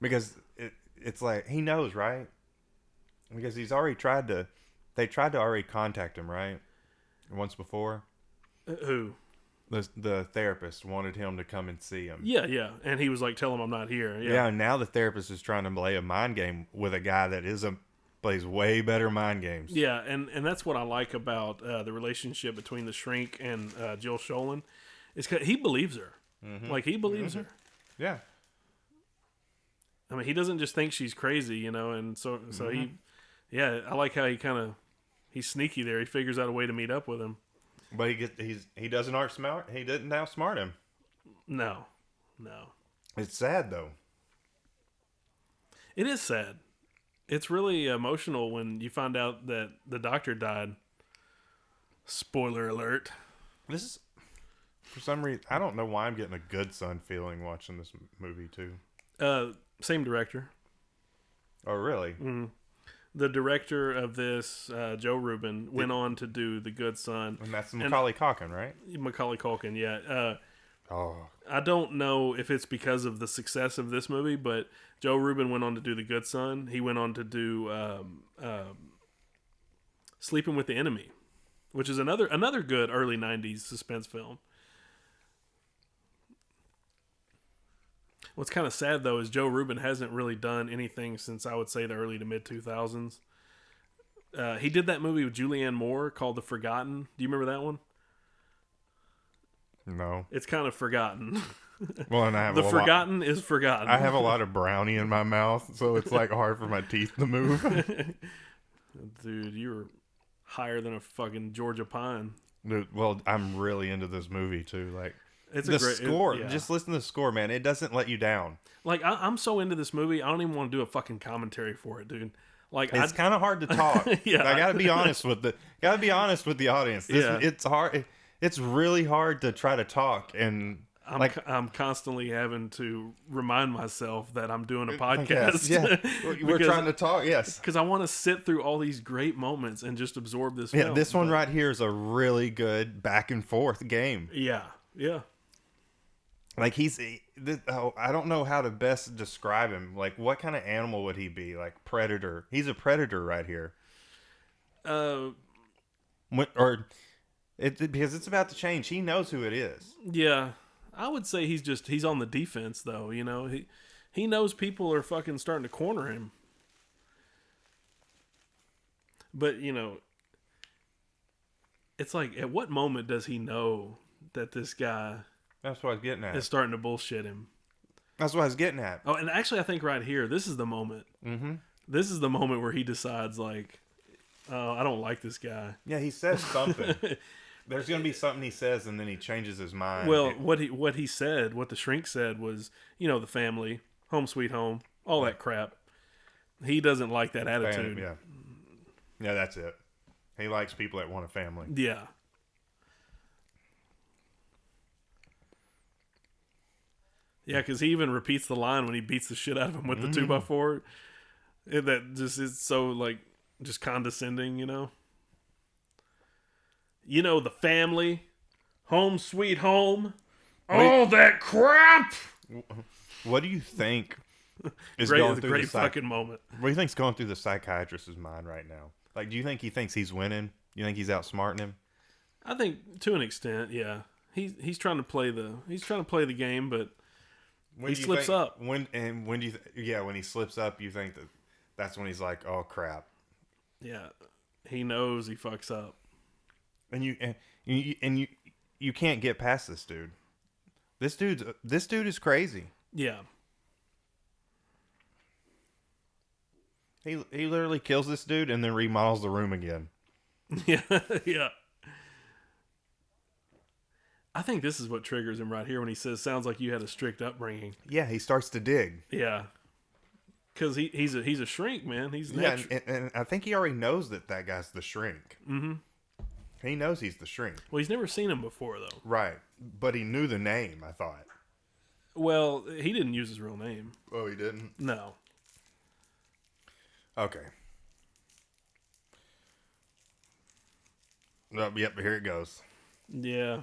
Because it's like, he knows, right? Because they tried to already contact him, right? Once before. Who? The therapist wanted him to come and see him. Yeah. And he was like, tell him I'm not here. Yeah, and now the therapist is trying to play a mind game with a guy that plays way better mind games. Yeah, and that's what I like about the relationship between the Shrink and Jill Scholen. Is 'cause he believes her. Mm-hmm. Like, he believes her. Yeah. I mean, he doesn't just think she's crazy, and so I like how he's sneaky there. He figures out a way to meet up with him. But he doesn't outsmart. He didn't outsmart him. No. It's sad though. It is sad. It's really emotional when you find out that the doctor died. Spoiler alert. This is, for some reason, I don't know why I'm getting a good son feeling watching this movie too. Same director. Oh, really? Mm-hmm. The director of this, Joe Ruben, went on to do The Good Son. And that's Macaulay Culkin, right? Macaulay Culkin, yeah. I don't know if it's because of the success of this movie, but Joe Ruben went on to do The Good Son. He went on to do Sleeping with the Enemy, which is another good early 90s suspense film. What's kind of sad, though, is Joe Ruben hasn't really done anything since, I would say, the early to mid-2000s. He did that movie with Julianne Moore called The Forgotten. Do you remember that one? No. It's kind of forgotten. Well, and I have The forgotten is forgotten. I have a lot of brownie in my mouth, so it's like hard for my teeth to move. Dude, you're higher than a fucking Georgia pine. Dude, well, I'm really into this movie too. Like It's the a great score. yeah. Just listen to the score, man. It doesn't let you down. Like I'm so into this movie, I don't even want to do a fucking commentary for it, dude. Like It's kind of hard to talk. Yeah, I gotta be honest with the audience. It's hard. It's really hard to try to talk, and I'm constantly having to remind myself that I'm doing a podcast. Yeah, we're trying to talk. Yes, because I want to sit through all these great moments and just absorb this. Yeah, film, this one right here is a really good back and forth game. Yeah, yeah. Like I don't know how to best describe him. Like, what kind of animal would he be? Like predator. He's a predator right here. Because it's about to change. He knows who it is. Yeah, I would say he's on the defense though. You know, he knows people are fucking starting to corner him. But you know, it's like, at what moment does he know that this guy? That's what I was getting at. Is starting to bullshit him. That's what I was getting at. Oh, and actually, I think right here, this is the moment. Mm-hmm. This is the moment where he decides, like, oh, I don't like this guy. Yeah, he says something. There's going to be something he says, and then he changes his mind. Well, what the shrink said was, you know, the family, home sweet home, all that crap. He doesn't like that attitude. Yeah, that's it. He likes people that want a family. Yeah. Yeah, because he even repeats the line when he beats the shit out of him with the 2x4. That just is so, like, just condescending, you know? You know, the family, home sweet home, all that crap! What do you think is going through great fucking moment? What do you think's going through the psychiatrist's mind right now? Like, do you think he thinks he's winning? You think he's outsmarting him? I think to an extent, yeah. He's trying to play the game, but he slips up. When do you when he slips up, you think that's when he's like, oh crap. Yeah, he knows he fucks up, and you can't get past this dude. This dude is crazy. Yeah. He literally kills this dude and then remodels the room again. Yeah, yeah. I think this is what triggers him right here when he says, "Sounds like you had a strict upbringing." Yeah, he starts to dig. Yeah, because he's a shrink, man. He's and I think he already knows that guy's the shrink. Mm-hmm. He knows he's the shrink. Well, he's never seen him before, though. Right, but he knew the name, I thought. Well, he didn't use his real name. Oh, he didn't? No. Okay. Yep, here it goes. Yeah.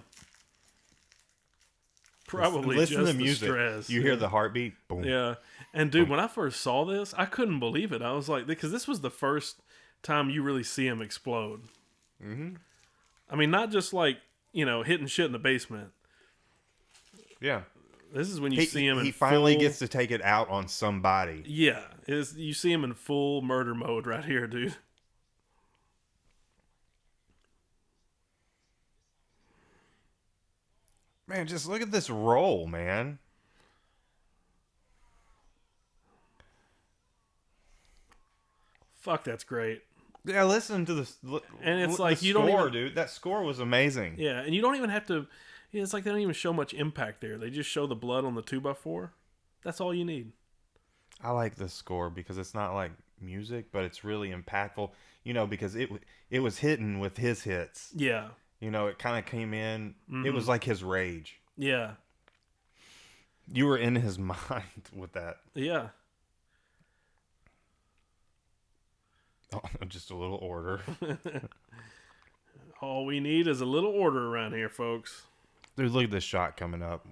Probably listen just to the music. Stress. You hear the heartbeat? Boom. Yeah. And dude, when I first saw this, I couldn't believe it. I was like, because this was the first time you really see him explode. Mm-hmm. I mean, not just like, you know, hitting shit in the basement. Yeah. This is when you see him. He finally gets to take it out on somebody. Yeah, you see him in full murder mode right here, dude. Man, just look at this roll, man. Fuck, that's great. Yeah, listen to this. And it's like the you score, don't even, dude. That score was amazing. Yeah, and you don't even have to. It's like they don't even show much impact there. They just show the blood on the 2x4. That's all you need. I like this score because it's not like music, but it's really impactful. You know, because it was hitting with his hits. Yeah. You know, it kind of came in. Mm-hmm. It was like his rage. Yeah. You were in his mind with that. Yeah. Oh, just a little order. All we need is a little order around here, folks. Dude, look at this shot coming up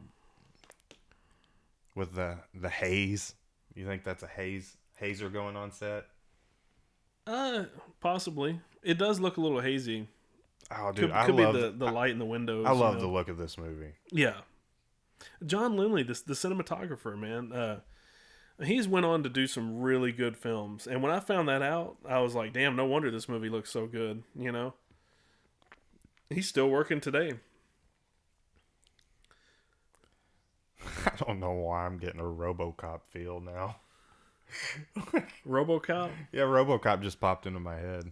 with the haze. You think that's a hazer going on set? Possibly. It does look a little hazy. Oh, dude, could be the light in the windows. I love the look of this movie. Yeah, John Lindley, the cinematographer, man. He's went on to do some really good films, and when I found that out, I was like, damn, no wonder this movie looks so good. You know, he's still working today. don't know why I'm getting a RoboCop feel now. RoboCop? Yeah, RoboCop just popped into my head.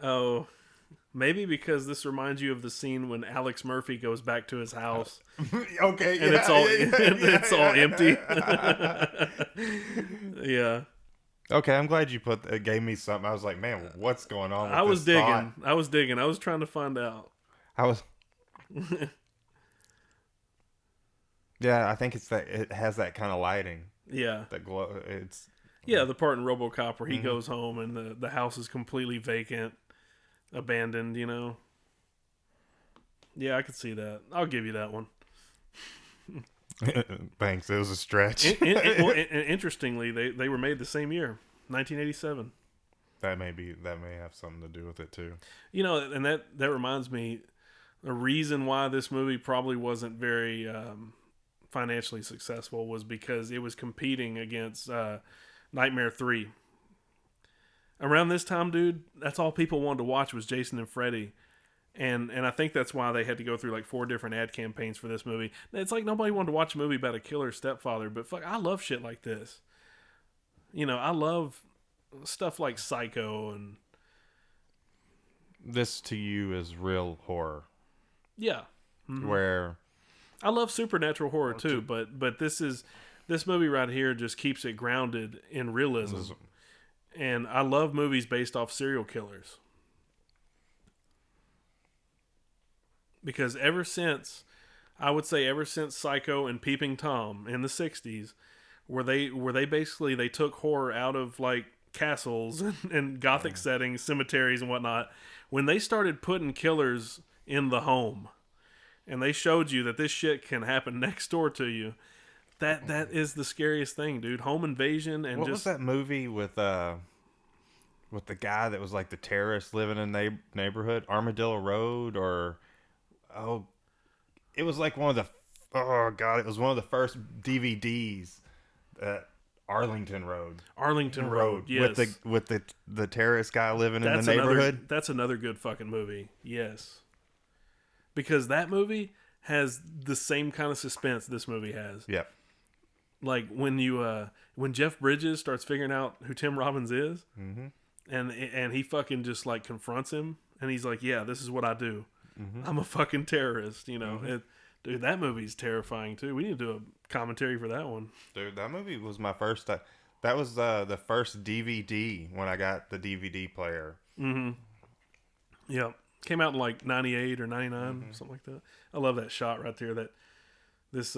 Oh, maybe because this reminds you of the scene when Alex Murphy goes back to his house. Okay, and it's all empty. Yeah. Okay, I'm glad you gave me something. I was like, man, what's going on with I was this digging. thought? I was digging. I was trying to find out. Yeah, I think it's that it has that kind of lighting. Yeah. That glow. Yeah, the part in RoboCop where he goes home and the house is completely vacant, abandoned, you know. Yeah, I could see that. I'll give you that one. Thanks. It was a stretch. Interestingly, they were made the same year, 1987. That may have something to do with it too. You know, and that reminds me, the reason why this movie probably wasn't very financially successful was because it was competing against Nightmare 3. Around this time, dude, that's all people wanted to watch was Jason and Freddy. And I think that's why they had to go through like 4 different ad campaigns for this movie. It's like nobody wanted to watch a movie about a killer stepfather, but fuck, I love shit like this. You know, I love stuff like Psycho and... This to you is real horror. Yeah. Mm-hmm. Where... I love supernatural horror too, but this movie right here just keeps it grounded in realism. And I love movies based off serial killers. Because ever since Psycho and Peeping Tom in the 60s, where they basically they took horror out of like castles and gothic settings, cemeteries and whatnot, when they started putting killers in the home and they showed you that this shit can happen next door to you, that is the scariest thing, dude. Home invasion and what was that movie with the guy that was like the terrorist living in neighborhood, Armadillo Road, or it was like one of the first DVDs at Arlington Road. Arlington Road, yes. With the terrorist guy living in the neighborhood. That's another good fucking movie. Yes. Because that movie has the same kind of suspense this movie has. Yep. Like when Jeff Bridges starts figuring out who Tim Robbins is, and he fucking just like confronts him, and he's like, "Yeah, this is what I do. I'm a fucking terrorist." You know, dude, that movie's terrifying too. We need to do a commentary for that one. Dude, that movie was my first. That was the first DVD when I got the DVD player. Mm-hmm. Yep. Came out in like 98 or 99, something like that. I love that shot right there. That this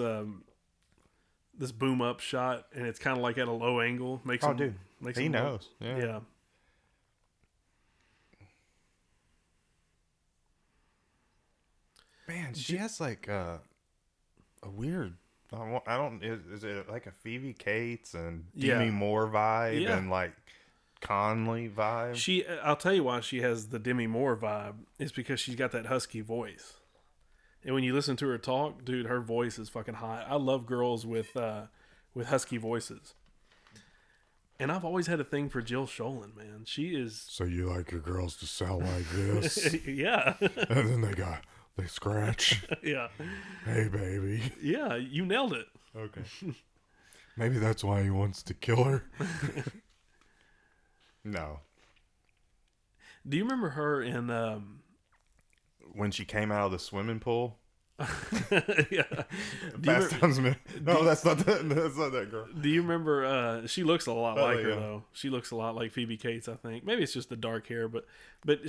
boom up shot, and it's kind of like at a low angle. He knows. Yeah. Man, she has like a weird. I don't. Is it like a Phoebe Cates and Demi Moore vibe and like Conley vibe? I'll tell you why she has the Demi Moore vibe. Is because she's got that husky voice, and when you listen to her talk, dude, her voice is fucking hot. I love girls with husky voices, and I've always had a thing for Jill Schoelen, man. She is. So you like your girls to sound like this? Yeah. And then they scratch. Yeah. Hey, baby. Yeah, you nailed it. Okay. Maybe that's why he wants to kill her. No. Do you remember her in when she came out of the swimming pool? Yeah. That's not that girl. Do you remember she looks a lot like her though. She looks a lot like Phoebe Cates, I think. Maybe it's just the dark hair, but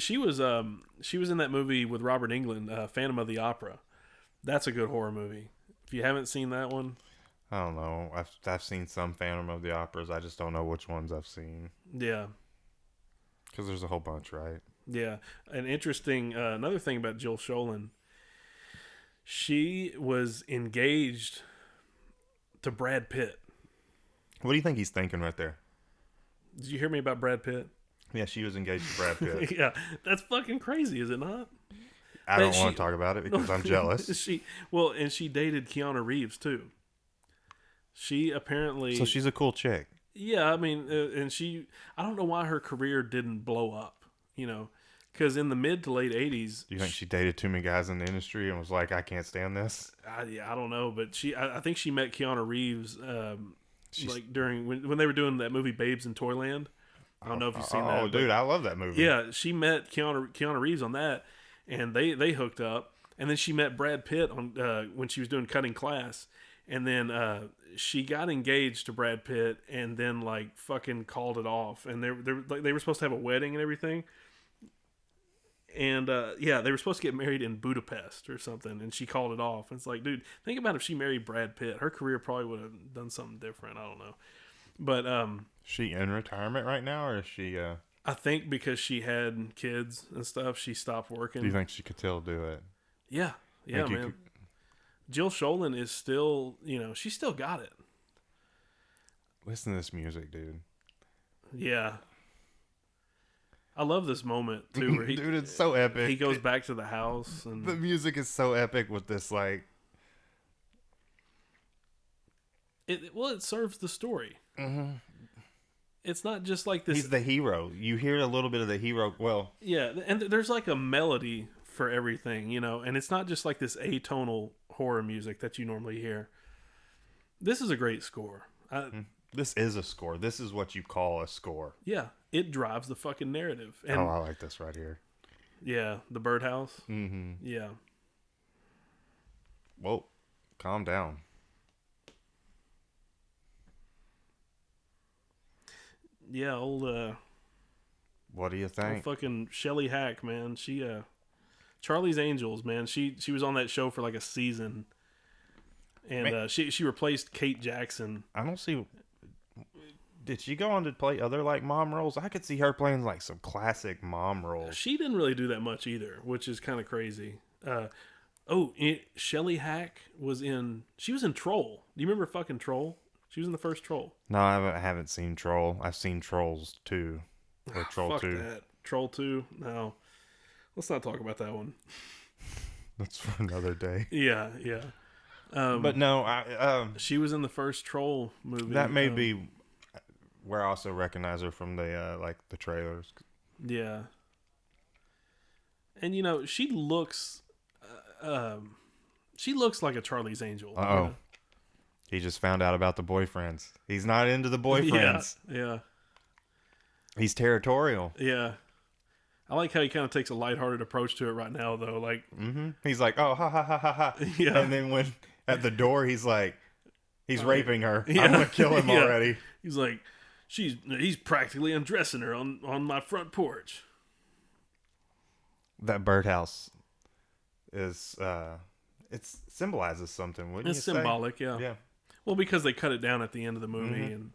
she was in that movie with Robert Englund, Phantom of the Opera. That's a good horror movie. If you haven't seen that one, I don't know. I've seen some Phantom of the Operas. I just don't know which ones I've seen. Yeah. Because there's a whole bunch, right? Yeah. An interesting another thing about Jill Schoelen. She was engaged to Brad Pitt. What do you think he's thinking right there? Did you hear me about Brad Pitt? Yeah, she was engaged to Brad Pitt. Yeah, that's fucking crazy, is it not? I don't want to talk about it because I'm jealous. She dated Keanu Reeves too. She apparently. So she's a cool chick. Yeah, I mean, and I don't know why her career didn't blow up. You know, Because in the mid to late 80s... Do you think she dated too many guys in the industry and was like, I can't stand this? I don't know, but I think she met Keanu Reeves like during... When they were doing that movie Babes in Toyland. I don't know if you've seen that. Oh, dude, I love that movie. Yeah, she met Keanu Reeves on that, and they hooked up. And then she met Brad Pitt on when she was doing Cutting Class. And then she got engaged to Brad Pitt, and then like fucking called it off. And they were supposed to have a wedding and everything. And they were supposed to get married in Budapest or something, and she called it off. And it's like, dude, think about if she married Brad Pitt, her career probably would have done something different. I don't know, but she in retirement right now, or is she? I think because she had kids and stuff, she stopped working. Do you think she could still do it? Yeah, man. Jill Schoelen is still, she still got it. Listen to this music, dude. Yeah. I love this moment, too. Where dude, it's so epic. He goes back to the house. And the music is so epic with this, like... It serves the story. Mm-hmm. It's not just like this... He's the hero. You hear a little bit of the hero... Well... Yeah, and there's like a melody for everything, and it's not just like this atonal horror music that you normally hear. This is a great score. This is a score. This is what you call a score. Yeah, it drives the fucking narrative. And, I like this right here. Yeah, the birdhouse. Mm-hmm. Yeah. Whoa, calm down. Yeah, old what do you think? Old fucking Shelley Hack, man. She Charlie's Angels, man. She was on that show for like a season. And she replaced Kate Jackson. I don't see. Did she go on to play other like mom roles? I could see her playing like some classic mom roles. She didn't really do that much either, which is kind of crazy. Shelley Hack was in. She was in Troll. Do you remember fucking Troll? She was in the first Troll. No, I haven't seen Troll. I've seen Trolls 2 or Troll Fuck 2. That. Troll 2. No, let's not talk about that one. That's for another day. Yeah. But no, she was in the first Troll movie. That may be where I also recognize her from the like the trailers. Yeah. And she looks like a Charlie's Angel. Oh. He just found out about the boyfriends. He's not into the boyfriends. Yeah. He's territorial. Yeah. I like how he kind of takes a lighthearted approach to it right now, though. Like, he's like, oh, ha, ha, ha, ha, ha. Yeah. And then when at the door, he's like, he's raping her. Yeah. I'm going to kill him already. He's like, he's practically undressing her on my front porch. That birdhouse is, it symbolizes something, wouldn't you say? It's symbolic, yeah. Yeah. Well, because they cut it down at the end of the movie and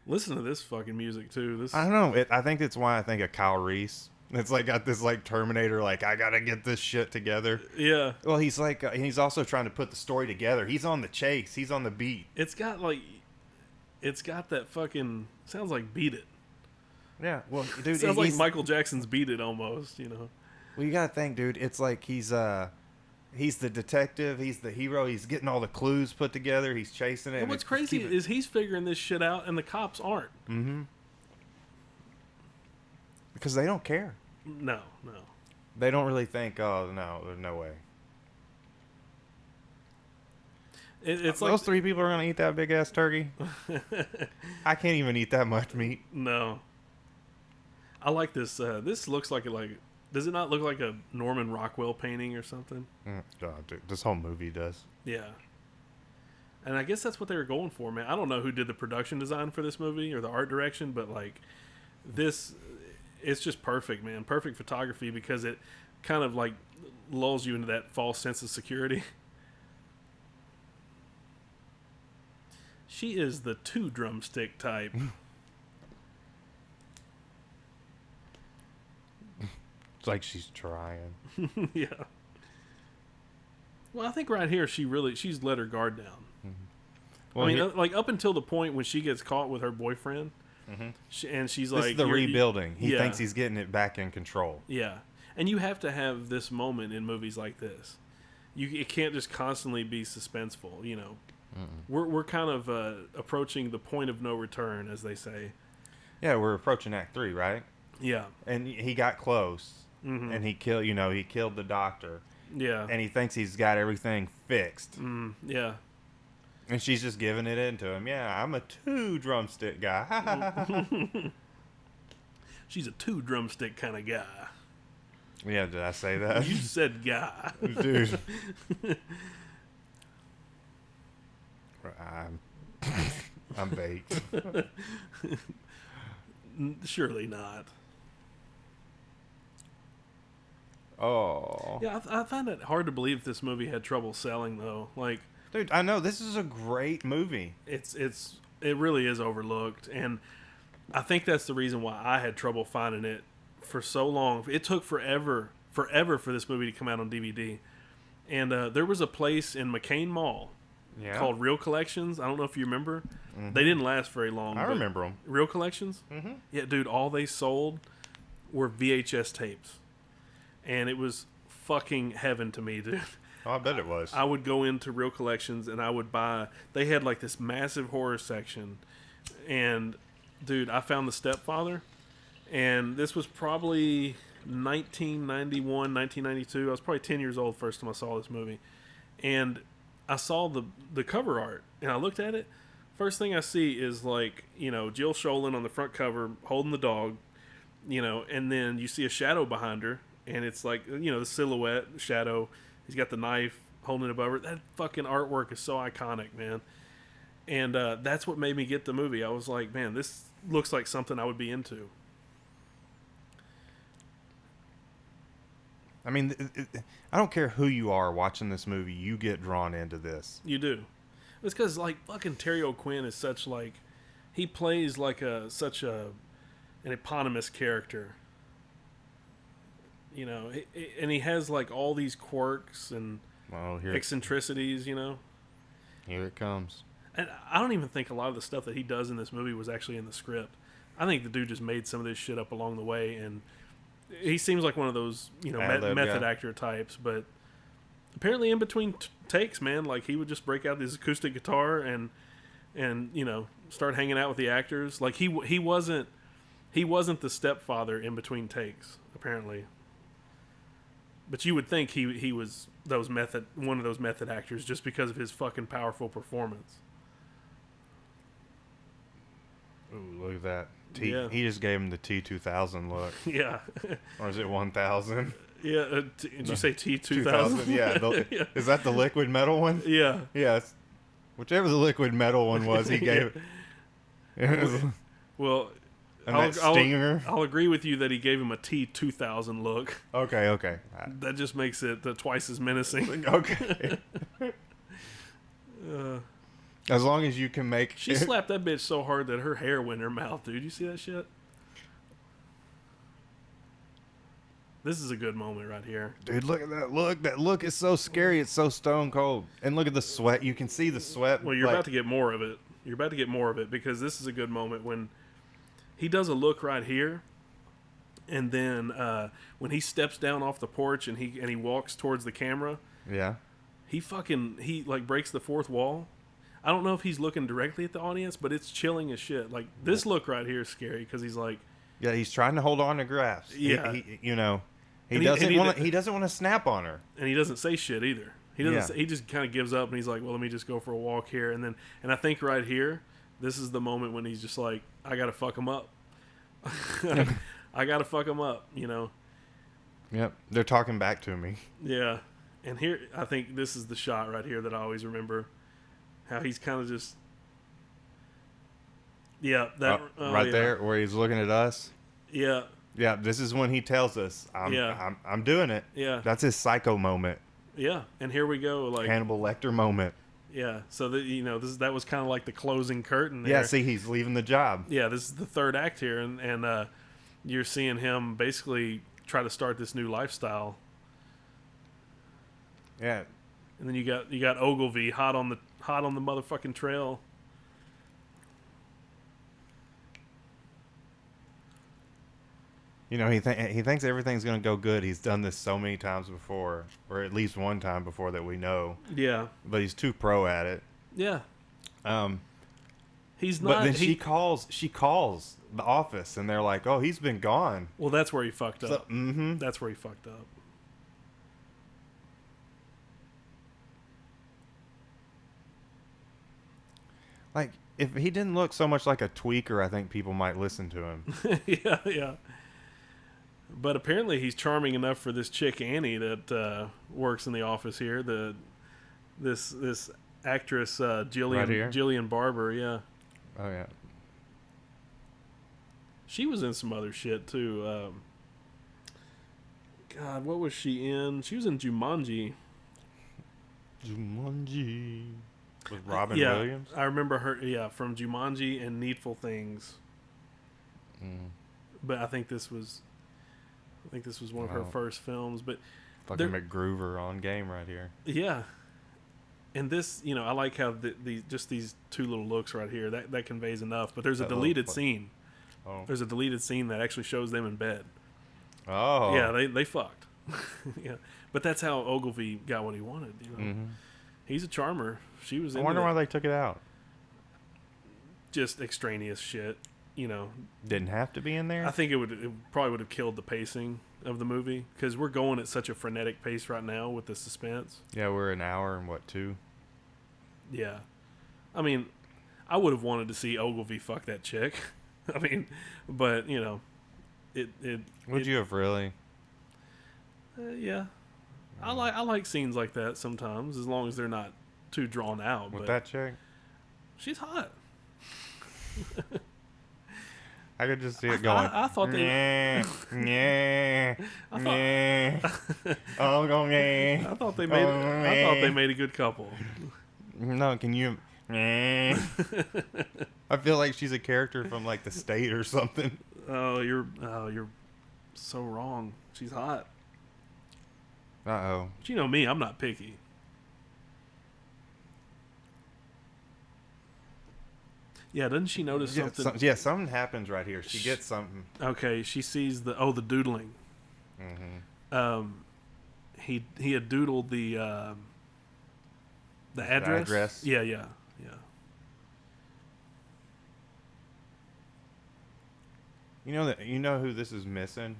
listen to this fucking music too. I don't know. I think it's why I think of Kyle Reese. It's like got this like Terminator, like I gotta get this shit together. Yeah. Well, he's like he's also trying to put the story together. He's on the chase. He's on the beat. It's got that fucking sounds like Beat It. Yeah. Well, dude, sounds like Michael Jackson's Beat It almost. Well, you gotta think, dude. It's like he's the detective. He's the hero. He's getting all the clues put together. He's chasing it. And what's crazy is he's figuring this shit out, and the cops aren't. Mm-hmm. Because they don't care. No. They don't really think, oh, no, there's no way. It's those like 3 people are going to eat that big-ass turkey? I can't even eat that much meat. No. I like this. This looks like does it not look like a Norman Rockwell painting or something? Dude, this whole movie does. Yeah. And I guess that's what they were going for, man. I don't know who did the production design for this movie or the art direction, but like this, it's just perfect, man. Perfect photography because it kind of like lulls you into that false sense of security. She is the 2 drumstick type. It's like she's trying. Yeah. Well, I think right here she's let her guard down. Mm-hmm. Well, I mean, like up until the point when she gets caught with her boyfriend, and she's like, "This is the rebuilding." He thinks he's getting it back in control. Yeah, and you have to have this moment in movies like this. It can't just constantly be suspenseful. We're kind of approaching the point of no return, as they say. Yeah, we're approaching Act 3, right? Yeah. And he got close. Mm-hmm. And he killed the doctor. Yeah. And he thinks he's got everything fixed. Yeah. And she's just giving it into him. Yeah, I'm a 2 drumstick guy. She's a 2 drumstick kind of guy. Yeah, did I say that? You said guy. Dude. I'm baked. Surely not. Oh. Yeah, I find it hard to believe this movie had trouble selling, though. Like, dude, I know this is a great movie. It really is overlooked, and I think that's the reason why I had trouble finding it for so long. It took forever for this movie to come out on DVD. And there was a place in McCain Mall called Real Collections. I don't know if you remember. Mm-hmm. They didn't last very long. I remember them. Real Collections? Mm-hmm. Yeah, dude, all they sold were VHS tapes. And it was fucking heaven to me, dude. Oh, I bet it was. I would go into Real Collections and I would buy... They had like this massive horror section. And, dude, I found The Stepfather. And this was probably 1991, 1992. I was probably 10 years old first time I saw this movie. And I saw the cover art. And I looked at it. First thing I see is like, Jill Sholin on the front cover holding the dog. And then you see a shadow behind her. And it's like, the silhouette, shadow. He's got the knife holding it above her. That fucking artwork is so iconic, man. And that's what made me get the movie. I was like, man, this looks like something I would be into. I mean, I don't care who you are watching this movie. You get drawn into this. You do. It's because, like, fucking Terry O'Quinn is such, like... He plays like such an eponymous character. And he has like all these quirks and eccentricities, Here it comes. And I don't even think a lot of the stuff that he does in this movie was actually in the script. I think the dude just made some of this shit up along the way, and he seems like one of those, method actor types. But apparently, in between takes, man, like he would just break out this acoustic guitar and start hanging out with the actors. Like he wasn't the stepfather in between takes, apparently. But you would think he was one of those method actors just because of his fucking powerful performance. Ooh, look at that. He just gave him the T2000 look. Yeah. Or is it 1000? Yeah. Did you say T2000? Yeah. Is that the liquid metal one? Yeah. Yeah. Whichever the liquid metal one was, he gave it. Well... I'll agree with you that he gave him a T2000 look. Okay. That just makes it twice as menacing. Okay. As long as you can make... She slapped that bitch so hard that her hair went in her mouth, dude. You see that shit? This is a good moment right here. Dude, look at that look. That look is so scary. It's so stone cold. And look at the sweat. You can see the sweat. Well, you're about to get more of it. You're about to get more of it because this is a good moment when... He does a look right here, and then when he steps down off the porch and he walks towards the camera, he breaks the fourth wall. I don't know if he's looking directly at the audience, but it's chilling as shit. Like this look right here is scary because he's like, he's trying to hold on to grasp. Yeah, he doesn't want to snap on her, and he doesn't say shit either. He doesn't. He just kind of gives up and he's like, well, let me just go for a walk here, and I think right here. This is the moment when he's just like, I gotta fuck him up. I gotta fuck him up, Yep, they're talking back to me. Yeah, and here, I think this is the shot right here that I always remember. How he's kind of just... Yeah, there, where he's looking at us. Yeah. Yeah, this is when he tells us, I'm doing it. Yeah. That's his psycho moment. Yeah, and here we go. Like Hannibal Lecter moment. Yeah, so that was kind of like the closing curtain there. Yeah, see, he's leaving the job. Yeah, this is the third act here, and you're seeing him basically try to start this new lifestyle. Yeah, and then you got Ogilvy hot on the motherfucking trail. He thinks everything's gonna go good. He's done this so many times before, or at least one time before that we know. Yeah, but he's too pro at it. Yeah. He's not. But then she calls The Office, and they're like, "Oh, he's been gone." Well, that's where he fucked So, up. That's where he fucked up. Like, if he didn't look so much like a tweaker, I think people might listen to him. Yeah. But apparently he's charming enough for this chick Annie that works in the office here. This actress Jillian Barber. Yeah. Oh yeah. She was in some other shit too. God, what was she in? She was in Jumanji. Jumanji. With Robin Yeah, Williams? I remember her, from Jumanji and Needful Things. But I think this was one of her first films. But fucking MacGruber on game right here. Yeah. And this, I like how these two little looks right here, that conveys enough. But there's a deleted scene. Oh. There's a deleted scene that actually shows them in bed. Oh. Yeah, they fucked. Yeah. But that's how Ogilvy got what he wanted, He's a charmer. She was. I wonder why they took it out. Just extraneous shit, Didn't have to be in there. I think it probably would have killed the pacing of the movie because we're going at such a frenetic pace right now with the suspense. Yeah, we're an hour and 2? Yeah, I mean, I would have wanted to see Ogilvy fuck that chick. I mean, but Would you have really? Yeah, I like scenes like that sometimes, as long as they're not too drawn out. With that chick, she's hot. I could just see it going. I thought they. Yeah. Oh, go yeah. I thought they made. I thought they made a good couple. No, can you? I feel like she's a character from like The State or something. Oh, you're so wrong. She's hot. Uh-oh. But you know me, I'm not picky. Yeah, doesn't she notice something? Something happens right here. She gets something. Okay, she sees the doodling. Mm-hmm. He had doodled the address. Yeah. You know who this is missing?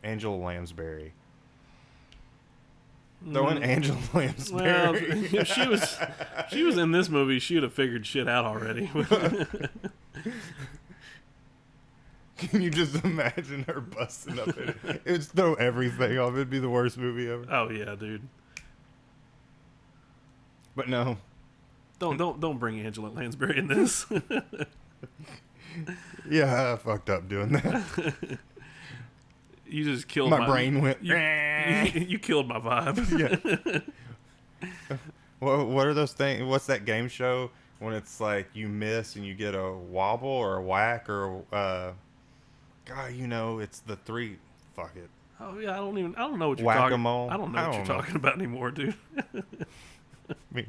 Angela Lansbury. Throwing Angela Lansbury. Well, if she was in this movie, she would have figured shit out already. Can you just imagine her busting up in it? It would throw everything off. It'd be the worst movie ever. Oh yeah, dude. But no. Don't bring Angela Lansbury in this. Yeah, I fucked up doing that. You just killed my brain went. You killed my vibe. Yeah. What are those things? What's that game show when it's like you miss and you get a wobble or a whack or God, it's the 3. Fuck it. Oh yeah, I don't know what you're Whack-a-mole. talking. I don't know what you're talking about anymore, dude. Me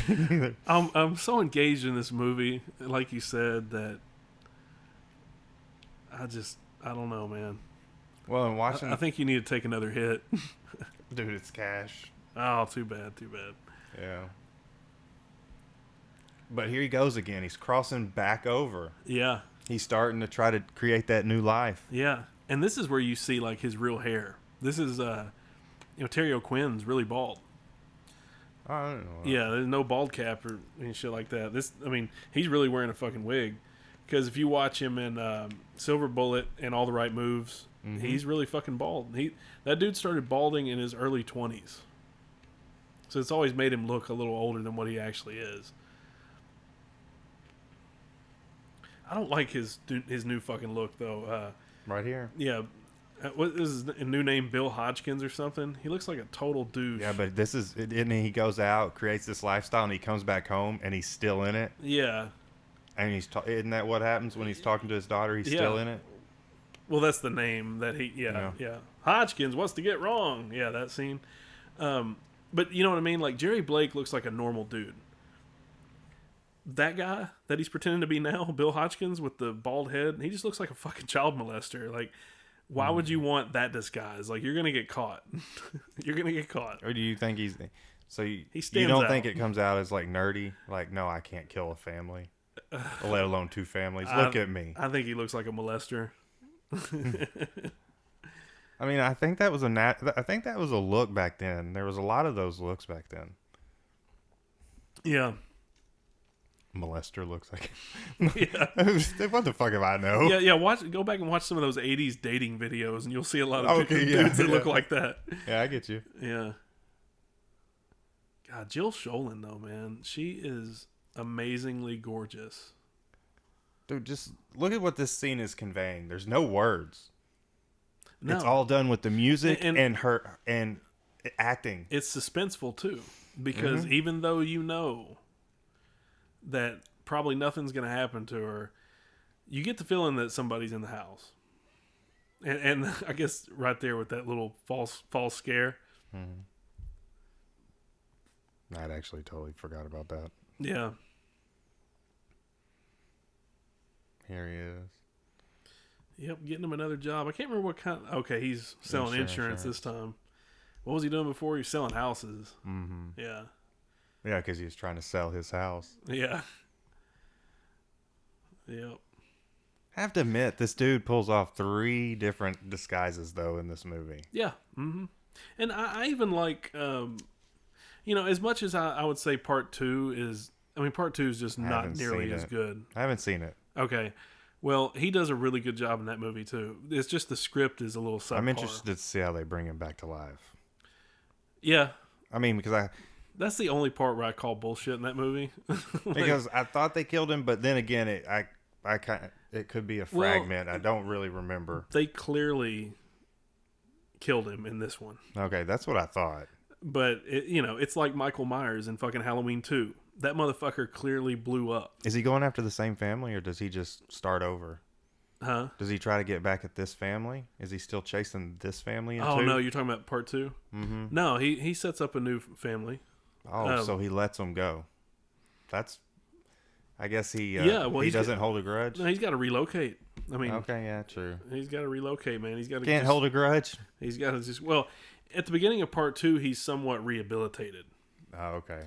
neither. I'm so engaged in this movie, like you said, that I don't know, man. Well, in watching, I think you need to take another hit. Dude, it's cash. Oh, too bad. Yeah. But here he goes again. He's crossing back over. Yeah. He's starting to try to create that new life. Yeah. And this is where you see like his real hair. This is Terry O'Quinn's really bald. I don't know. Yeah, there's no bald cap or any shit like that. He's really wearing a fucking wig. Because if you watch him in Silver Bullet and All the Right Moves, he's really fucking bald. That dude started balding in his early 20s. So it's always made him look a little older than what he actually is. I don't like his new fucking look, though. Right here? Yeah. What is his new name? Bill Hodgkins or something? He looks like a total douche. Yeah, but he goes out, creates this lifestyle, and he comes back home, and he's still in it. Yeah. And isn't that what happens when he's talking to his daughter? He's still in it? Well, that's the name that yeah. Hodgkins, what's to get wrong? Yeah, that scene. But you know what I mean? Like, Jerry Blake looks like a normal dude. That guy that he's pretending to be now, Bill Hodgkins with the bald head, he just looks like a fucking child molester. Like, why would you want that disguise? Like, you're going to get caught. You're going to get caught. Or do you think you don't out. think it comes out as, like, nerdy? Like, no, I can't kill a family. let alone 2 families. Look at me. I think he looks like a molester. I mean, I think that was I think that was a look back then. There was a lot of those looks back then. Yeah. Molester looks like. Yeah. What the fuck if I know? Yeah. Go back and watch some of those '80s dating videos, and you'll see a lot of dudes that look like that. Yeah, I get you. Yeah. God, Jill Schoelen though, man, she is amazingly gorgeous. Dude, just look at what this scene is conveying. There's no words. No. It's all done with the music and her and acting. It's suspenseful too, because even though you know that probably nothing's going to happen to her, you get the feeling that somebody's in the house. And I guess right there with that little false scare. Mm-hmm. I'd actually totally forgot about that. Yeah. Here he is. Yep, getting him another job. I can't remember what kind. Okay, he's selling insurance this time. What was he doing before? He was selling houses. Mm-hmm. Yeah. Yeah, because he was trying to sell his house. Yeah. Yep. I have to admit, this dude pulls off 3 different disguises, though, in this movie. Yeah. Mm-hmm. And I even like, as much as I would say part 2 is just not nearly as good. I haven't seen it. Okay. Well, he does a really good job in that movie, too. It's just the script is a little subpar. I'm interested to see how they bring him back to life. Yeah. I mean, because that's the only part where I call bullshit in that movie. Because I thought they killed him, but then again, it could be a fragment. I don't really remember. They clearly killed him in this one. Okay, that's what I thought. But it's like Michael Myers in fucking Halloween 2. That motherfucker clearly blew up. Is he going after the same family, or does he just start over? Huh? Does he try to get back at this family? Is he still chasing this family? Oh, no, you're talking about part 2? Mm-hmm. No, he sets up a new family. Oh, so he lets them go. That's, I guess he doesn't hold a grudge. No, he's got to relocate. I mean, okay, yeah, true. He's got to relocate, man. He's got to can't hold a grudge. He's got to at the beginning of part 2, he's somewhat rehabilitated. Oh, okay.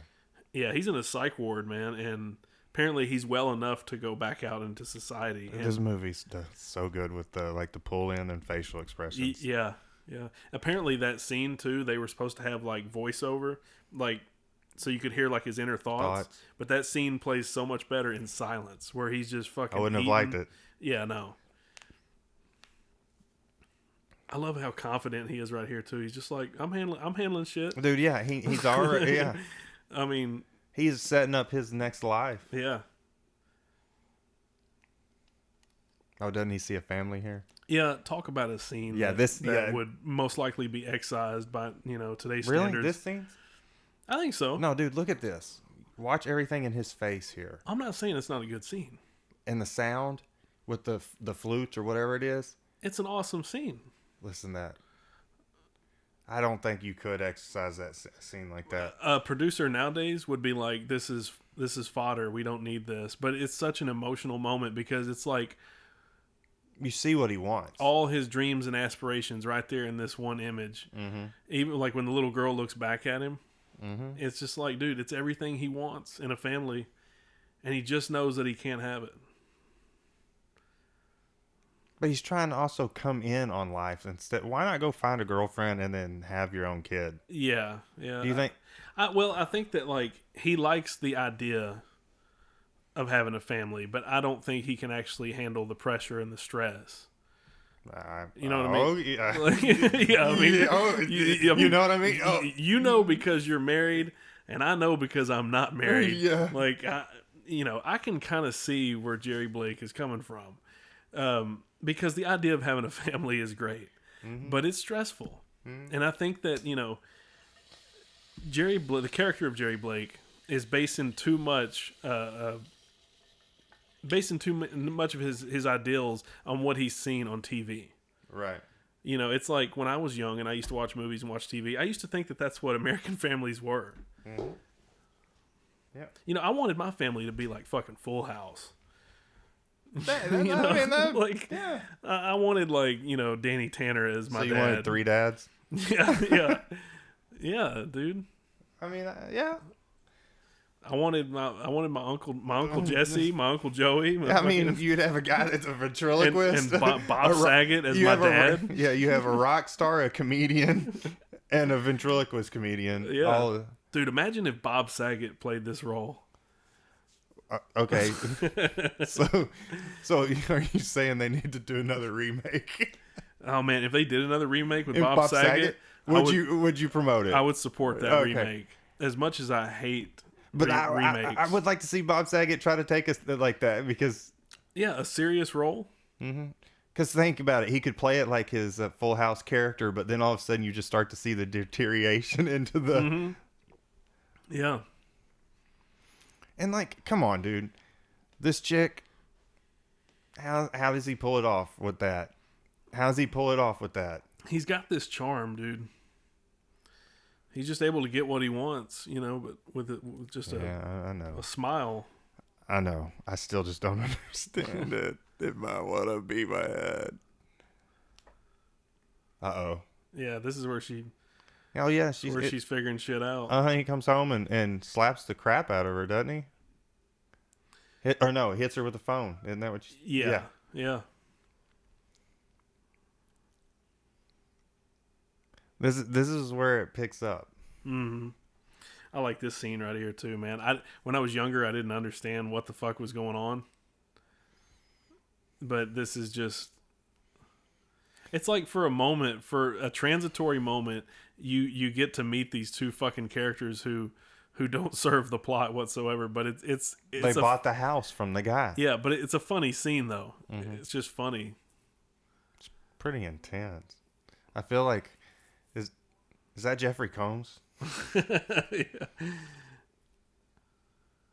Yeah, he's in a psych ward, man, and apparently he's well enough to go back out into society. This movie's so good with the pull in and facial expressions. Yeah. Apparently that scene too, they were supposed to have like voiceover, like so you could hear like his inner thoughts. But that scene plays so much better in silence, where he's just fucking. I wouldn't have liked it. Yeah, no. I love how confident he is right here too. He's just like, I'm handling shit, dude. Yeah, he's already. Yeah. I mean, he's setting up his next life. Yeah. Oh, doesn't he see a family here? Yeah, talk about a scene that would most likely be excised by, today's standards. Really? This scene? I think so. No, dude, look at this. Watch everything in his face here. I'm not saying it's not a good scene. And the sound with the flutes or whatever it is. It's an awesome scene. Listen to that. I don't think you could exercise that scene like that. A producer nowadays would be like, this is fodder. We don't need this. But it's such an emotional moment because it's like, you see what he wants. All his dreams and aspirations right there in this one image. Mm-hmm. Even like when the little girl looks back at him, it's just like, dude, it's everything he wants in a family. And he just knows that he can't have it. But he's trying to also come in on life instead. Why not go find a girlfriend and then have your own kid? Yeah. Do you think? I think that like he likes the idea of having a family, but I don't think he can actually handle the pressure and the stress. You know what I mean? Oh, yeah. Yeah, I mean, you know what I mean? Oh. You know because you're married, and I know because I'm not married. Yeah. Like, I can kind of see where Jerry Blake is coming from. Because the idea of having a family is great, but it's stressful. And I think that, the character of Jerry Blake is basing too much of his ideals on what he's seen on TV. Right. It's like when I was young and I used to watch movies and watch TV, I used to think that that's what American families were. Mm-hmm. Yeah. I wanted my family to be like fucking Full House. I wanted like Danny Tanner as my dad. So you wanted 3 dads? Yeah, dude. I mean, yeah. I wanted my uncle Jesse, my uncle Joey. I mean, you'd have a guy that's a ventriloquist, and Bob Saget as my dad. You have a rock star, a comedian, and a ventriloquist comedian. Yeah, dude, imagine if Bob Saget played this role. Okay, so are you saying they need to do another remake? Oh man, if they did another remake with Bob Saget, would you promote it? I would support that remake. As much as I hate remakes, I would like to see Bob Saget try to take us like that because a serious role. Mm-hmm. Because think about it, he could play it like his Full House character, but then all of a sudden you just start to see the deterioration into the. Mm-hmm. Yeah. And like, come on, dude, this chick. How does he pull it off with that? How does he pull it off with that? He's got this charm, dude. He's just able to get what he wants, but with just I know. A smile. I know. I still just don't understand it. It might want to be my head. Uh-oh. Yeah, this is where she... Oh, yeah. She's figuring shit out. He comes home and slaps the crap out of her, doesn't he? Hits her with the phone. Isn't that what you... Yeah. This is where it picks up. Mm-hmm. I like this scene right here, too, man. When I was younger, I didn't understand what the fuck was going on. But this is just... It's like for a transitory moment, you get to meet these two fucking characters who don't serve the plot whatsoever. But it's they bought the house from the guy. Yeah, but it's a funny scene though. Mm-hmm. It's just funny. It's pretty intense. I feel like is that Jeffrey Combs? Yeah.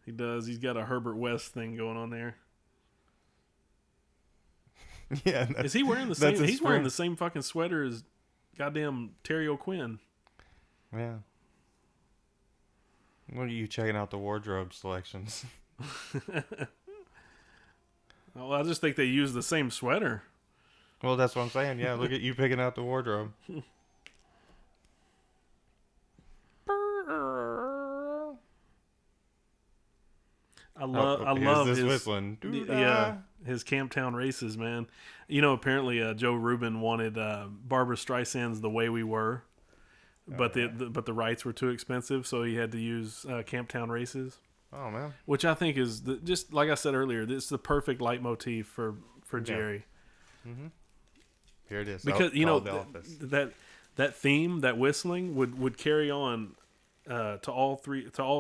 He does. He's got a Herbert West thing going on there. Yeah, is he wearing the same? He's wearing the same fucking sweater as goddamn Terry O'Quinn. Yeah. What are you checking out the wardrobe selections? Well, I just think they use the same sweater. Well, that's what I'm saying. Yeah, look at you picking out the wardrobe. I love his whistling. His Camptown Races, man. Apparently Joe Ruben wanted Barbra Streisand's "The Way We Were," but the rights were too expensive, so he had to use Camptown Races. Oh man! Which I think is just like I said earlier, this is the perfect leitmotif for Jerry. Mm-hmm. Here it is. Because that theme, that whistling would carry on to all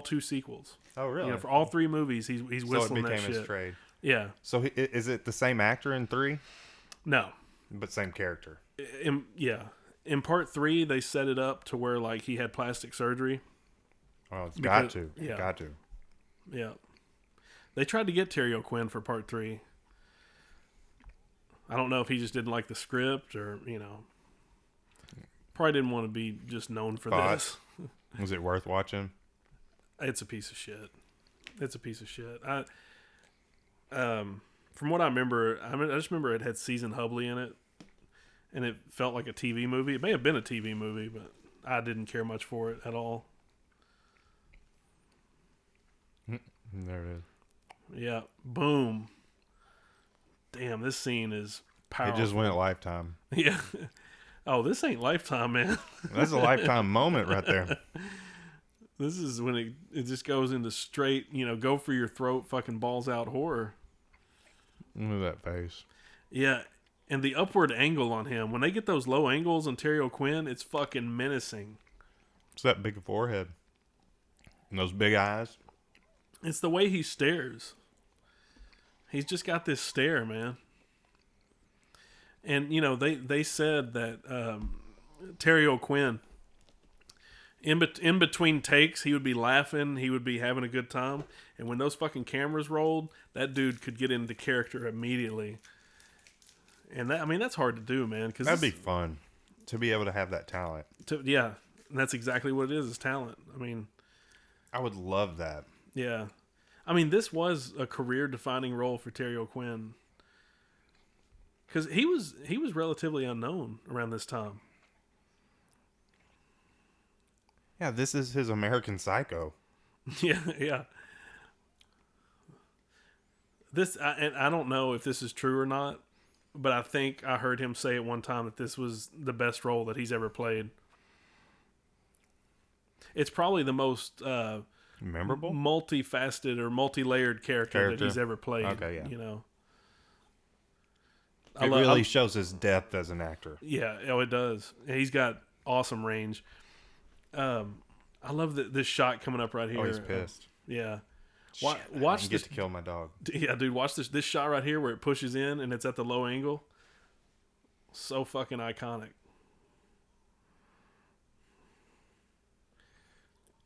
two sequels. Oh really? For all three movies, he's whistling that shit. So it became his trade. Yeah. So is it the same actor in 3? No. But same character. In part 3, they set it up to where like he had plastic surgery. Oh, it's got to. Yeah. They tried to get Terry O'Quinn for part 3. I don't know if he just didn't like the script or, probably didn't want to be just known for this. Was it worth watching? It's a piece of shit. From what I remember, I just remember it had Season Hubley in it, and it felt like a TV movie. It may have been a TV movie, but I didn't care much for it at all. There it is. Yeah. Boom. Damn, this scene is powerful. It just went Lifetime. Yeah. Oh, this ain't Lifetime, man. That's a Lifetime moment right there. This is when it just goes into straight, go for your throat, fucking balls out horror. Look at that face. Yeah, and the upward angle on him. When they get those low angles on Terry O'Quinn, it's fucking menacing. It's that big forehead. And those big eyes. It's the way he stares. He's just got this stare, man. And, they said that Terry O'Quinn, in between takes, he would be laughing, he would be having a good time, and when those fucking cameras rolled, that dude could get into character immediately. And that's hard to do, man. Cause that'd be fun to be able to have that talent. Yeah, and that's exactly what it is talent. I would love that. Yeah, this was a career-defining role for Terry O'Quinn because he was relatively unknown around this time. Yeah, this is his American Psycho. Yeah, yeah. And I don't know if this is true or not, but I think I heard him say at one time that this was the best role that he's ever played. It's probably the most memorable, multifaceted or multi-layered character that he's ever played. Okay, yeah. You know, it really shows his depth as an actor. Yeah, oh, it does. He's got awesome range. I love this shot coming up right here. Oh, he's pissed. Yeah. Watch this. Get to kill my dog. Yeah, dude, watch this shot right here where it pushes in and it's at the low angle. So fucking iconic.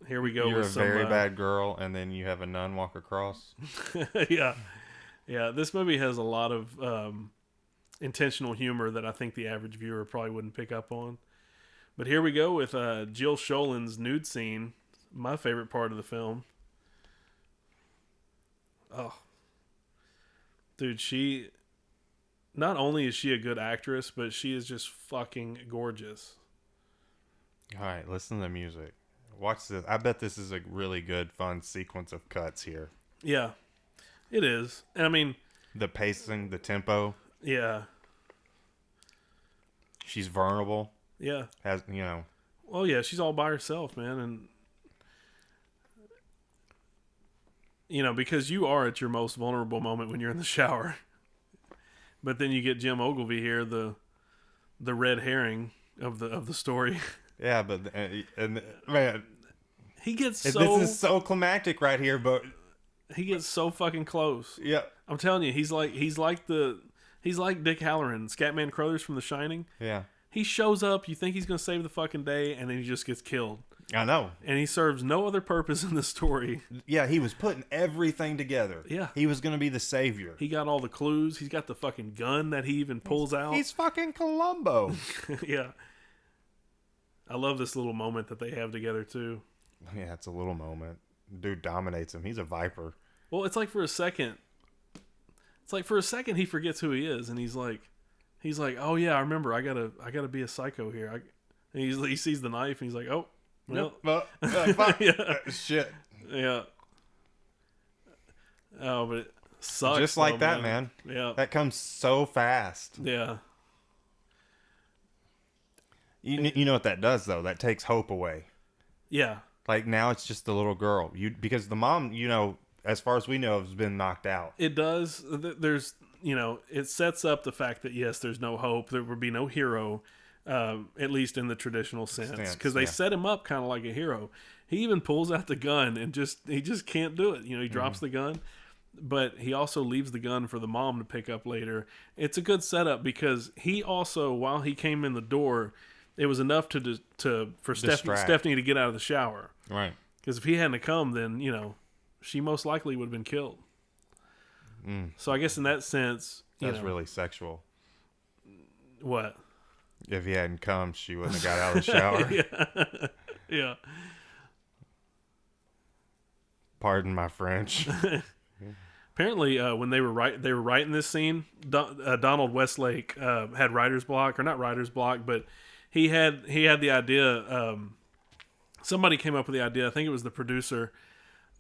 Here we go. You're a very bad girl, and then you have a nun walk across. Yeah. Yeah, this movie has a lot of intentional humor that I think the average viewer probably wouldn't pick up on. But here we go with Jill Schoelen's nude scene. My favorite part of the film. Oh. Dude, not only is she a good actress, but she is just fucking gorgeous. All right, listen to the music. Watch this. I bet this is a really good, fun sequence of cuts here. Yeah, it is. And I mean, the pacing, the tempo. Yeah. She's vulnerable. Yeah. Well, yeah, she's all by herself, man. And, because you are at your most vulnerable moment when you're in the shower. But then you get Jim Ogilvy here, the red herring of the story. Yeah, but man, he gets so. This is so climactic right here, but he gets so fucking close. Yeah, I'm telling you, he's like Dick Halloran, Scatman Crothers from The Shining. Yeah, he shows up. You think he's gonna save the fucking day, and then he just gets killed. I know. And he serves no other purpose in the story. Yeah, he was putting everything together. Yeah. He was going to be the savior. He got all the clues. He's got the fucking gun that he even pulls out. He's fucking Columbo. Yeah. I love this little moment that they have together, too. Yeah, it's a little moment. Dude dominates him. He's a viper. Well, it's like for a second he forgets who he is, and he's like, oh yeah, I remember. I gotta be a psycho here. And he sees the knife, and he's like, oh. Well, fuck. Yeah. Shit. Yeah. Oh, but it sucks. Just like that, man. Yeah. That comes so fast. Yeah. You know what that does, though? That takes hope away. Yeah. Like, now it's just the little girl. Because the mom, as far as we know, has been knocked out. It does. There's, it sets up the fact that, yes, there's no hope. There would be no hero. At least in the traditional sense, because they set him up kind of like a hero. He even pulls out the gun and he just can't do it. He drops the gun, but he also leaves the gun for the mom to pick up later. It's a good setup because he also, while he came in the door, it was enough for Stephanie to get out of the shower. Right. Because if he hadn't come, then she most likely would have been killed. So I guess in that sense, that's really sexual. What? If he hadn't come, she wouldn't have got out of the shower. Yeah. Pardon my French. Apparently, when they were writing this scene, Donald Westlake had writer's block, or not writer's block, but he had the idea. Somebody came up with the idea. I think it was the producer.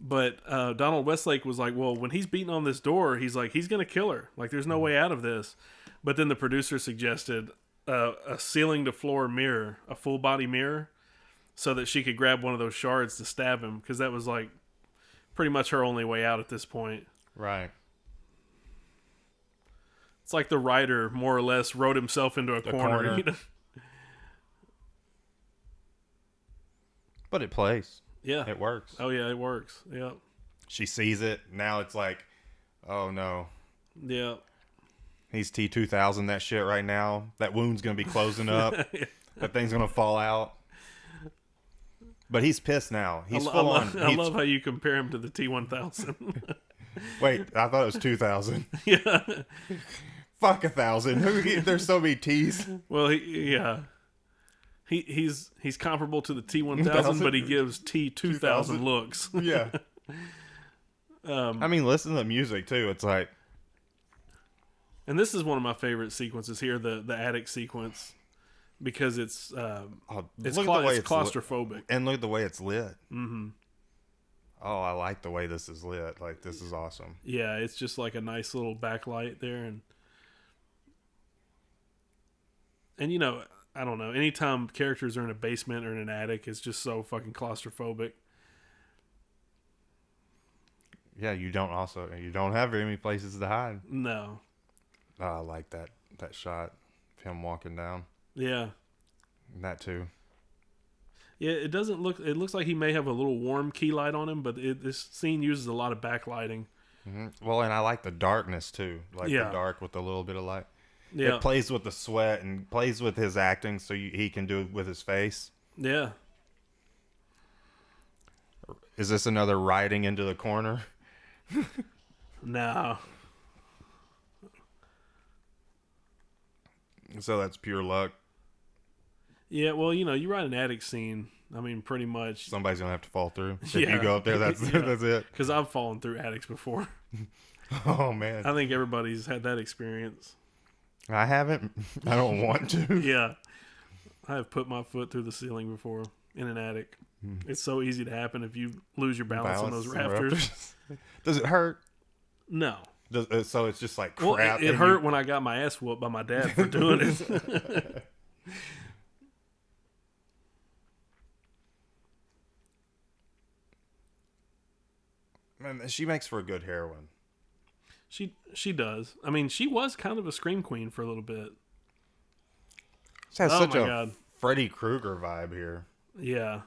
But Donald Westlake was like, well, when he's beating on this door, he's like, he's going to kill her. Like, there's no way out of this. But then the producer suggested a ceiling to floor mirror, a full body mirror, so that she could grab one of those shards to stab him, because that was like pretty much her only way out at this point. Right. It's like the writer more or less wrote himself into a corner. But it plays. Yeah. It works. Oh yeah, it works. Yeah. She sees it. Now it's like, oh no. Yeah. He's T2000 that shit right now. That wound's going to be closing up. Yeah. That thing's going to fall out. But he's pissed now. He's full on. I love how you compare him to the T1000. Wait, I thought it was 2000. Yeah. Fuck 1,000. There's so many T's. Well, he's comparable to the T1000, but he gives T2000 looks. Yeah. I mean, listen to the music too. It's like. And this is one of my favorite sequences here, the attic sequence, because it's claustrophobic. And look at the way it's lit. Mm-hmm. Oh, I like the way this is lit. Like, this is awesome. Yeah, it's just like a nice little backlight there, and you know, I don't know. Anytime characters are in a basement or in an attic, it's just so fucking claustrophobic. Yeah, you don't have very many places to hide. No. Oh, I like that shot of him walking down. Yeah. And that too. Yeah, it doesn't look. It looks like he may have a little warm key light on him, but this scene uses a lot of backlighting. Mm-hmm. Well, and I like the darkness too, like the dark with a little bit of light. Yeah, it plays with the sweat and plays with his acting, so he can do it with his face. Yeah. Is this another riding into the corner? No. So that's pure luck. Yeah, well, you know, you write an attic scene. I mean, pretty much somebody's gonna have to fall through. If you go up there, that's it. Because I've fallen through attics before. Oh man, I think everybody's had that experience. I haven't. I don't want to. Yeah, I have put my foot through the ceiling before in an attic. It's so easy to happen if you lose your balance on those rafters. Does it hurt? No. So it's just like crap. Well, it hurt when I got my ass whooped by my dad for doing it. Man, she makes for a good heroine. She does. I mean, she was kind of a scream queen for a little bit. She has such a Freddy Krueger vibe here. Yeah.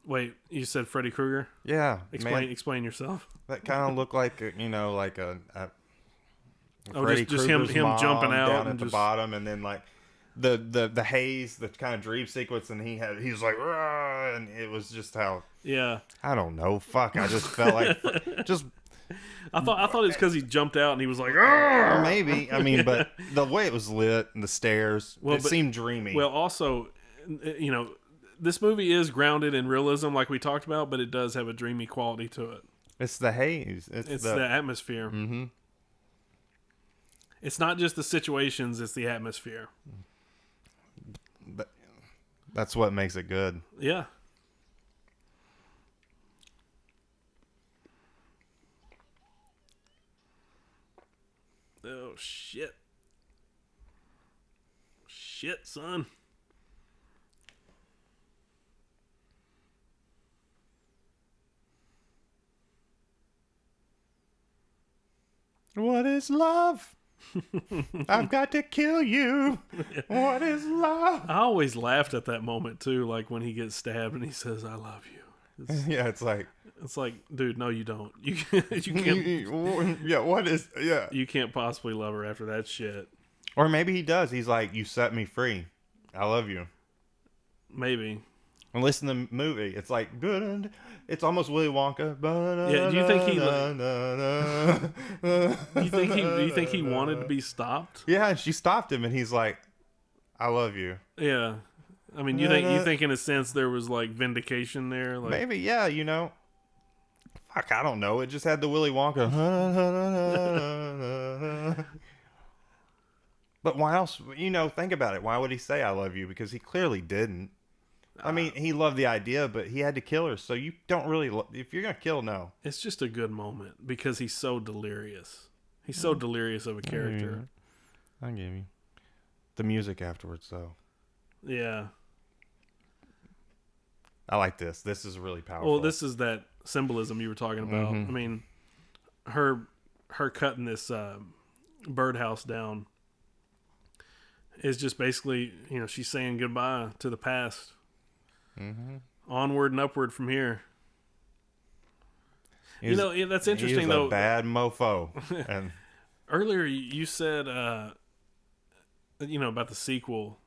Wait, you said Freddy Krueger? Yeah. Explain yourself. That kind of looked like a Freddy just him jumping out down at the bottom, and then like the haze, the kind of dream sequence, and he was like, "Rah!" And it was just how. Yeah. I don't know. Fuck. I just felt like just. I thought it's because he jumped out and he was like, "Rah!" Maybe. I mean, but the way it was lit and the stairs, it seemed dreamy. Well, also, you know, this movie is grounded in realism, like we talked about, but it does have a dreamy quality to it. It's the haze. It's the atmosphere. Mm-hmm. It's not just the situations; it's the atmosphere. That's what makes it good. Yeah. Oh, shit. Shit, son. What is love? I've got to kill you. What is love? I always laughed at that moment, too, like when he gets stabbed and he says, "I love you." It's like, dude, no, you don't. You can't. Yeah, what is? Yeah, you can't possibly love her after that shit. Or maybe he does. He's like, "You set me free. I love you." Maybe. And listen to the movie. It's like, it's almost Willy Wonka. Yeah. Do you think he wanted to be stopped? Yeah, and she stopped him, and he's like, "I love you." Yeah. I mean, you think in a sense there was like vindication there? Like, maybe, yeah, you know. Fuck, I don't know. It just had the Willy Wonka. But why else? You know, think about it. Why would he say "I love you"? Because he clearly didn't. I mean, he loved the idea, but he had to kill her. So you don't really. If you're gonna kill, no. It's just a good moment because he's so delirious. He's so delirious of a character. I give you the music afterwards, though. Yeah. I like this. This is really powerful. Well, this is that symbolism you were talking about. Mm-hmm. I mean, her cutting this birdhouse down is just basically, you know, she's saying goodbye to the past. Mm-hmm. Onward and upward from here. You know, that's interesting, he's though. A bad mofo. And earlier you said, you know, about the sequel,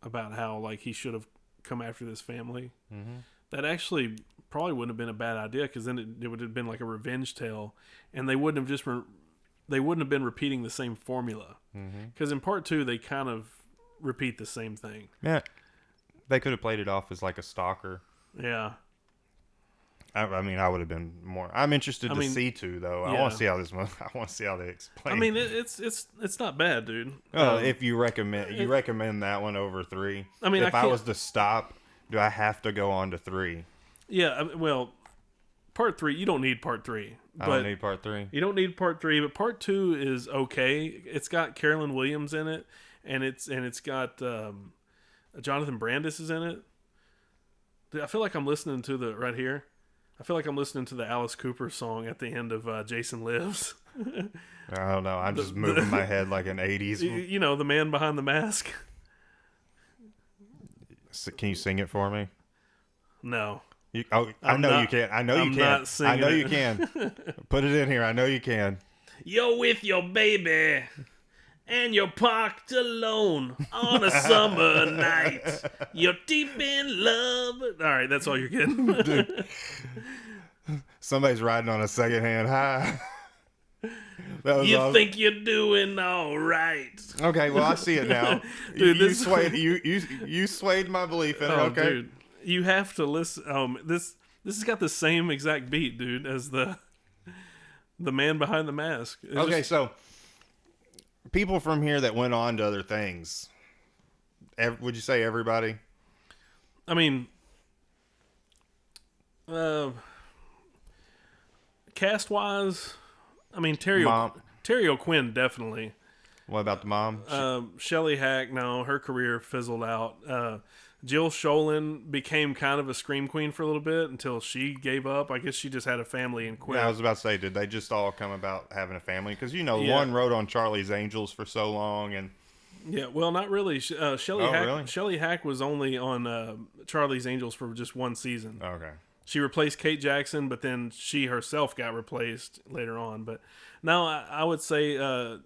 about how like he should have come after this family. Mm-hmm. That actually probably wouldn't have been a bad idea, because then it would have been like a revenge tale, and they wouldn't have been repeating the same formula. Because in part 2 they kind of repeat the same thing. Yeah, they could have played it off as like a stalker. Yeah. I mean, I would have been more. I'm interested to see 2 though. Yeah. I want to see how this. I want to see how they explain. I mean, it's not bad, dude. If you recommend that one over 3. I mean, if I was to stop, do I have to go on to 3? Yeah, well, part 3, you don't need part 3. I don't need part 3. You don't need part 3, but part 2 is okay. It's got Carolyn Williams in it, and it's got Jonathan Brandis is in it. I feel like I'm listening to the right here. I feel like I'm listening to the Alice Cooper song at the end of Jason Lives. I don't know. I'm just moving my head like an 80s. You know, the man behind the mask. Can you sing it for me? No. I know you can. I know you can. I know you can. Put it in here. I know you can. You're with your baby, and you're parked alone on a summer night. You're deep in love. All right, that's all you're getting. Dude, somebody's riding on a secondhand high. You awesome. Think you're doing all right? Okay, well I see it now. Dude, you swayed my belief in it. Okay, dude, you have to listen. This has got the same exact beat, dude, as the man behind the mask. So people from here that went on to other things. Would you say everybody? I mean, cast wise, I mean Terry O'Quinn definitely. What about the mom? Shelley Hack, no, her career fizzled out. Jill Schoelen became kind of a scream queen for a little bit until she gave up. I guess she just had a family and quit. Yeah, I was about to say, did they just all come about having a family? Because one wrote on Charlie's Angels for so long, and yeah, well, not really. Shelley Hack. Really? Shelley Hack was only on Charlie's Angels for just one season. Okay. She replaced Kate Jackson, but then she herself got replaced later on. But now I would say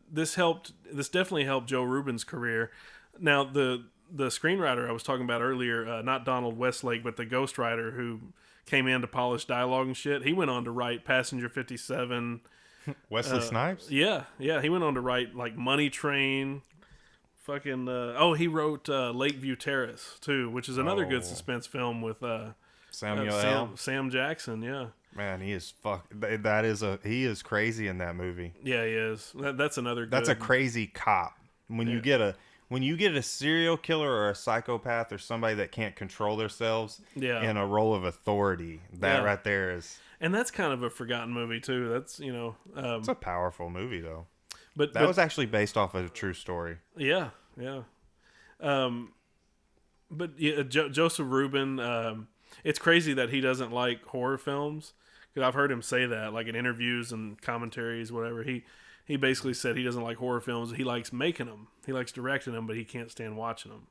this helped. This definitely helped Joe Ruben's career. Now the screenwriter I was talking about earlier, not Donald Westlake, but the ghostwriter who came in to polish dialogue and shit. He went on to write Passenger 57. Wesley Snipes? Yeah. He went on to write like Money Train. Fucking. He wrote Lakeview Terrace too, which is another good suspense film with Sam Jackson. Yeah. Man, he is he is crazy in that movie. Yeah, he is. That's another. That's a crazy cop. When you get a serial killer or a psychopath or somebody that can't control themselves in a role of authority, right there is. And that's kind of a forgotten movie too. That's it's a powerful movie though. But that was actually based off of a true story. Yeah. Joseph Ruben. It's crazy that he doesn't like horror films, because I've heard him say that, like in interviews and commentaries, whatever. He basically said he doesn't like horror films. He likes making them. He likes directing them, but he can't stand watching them.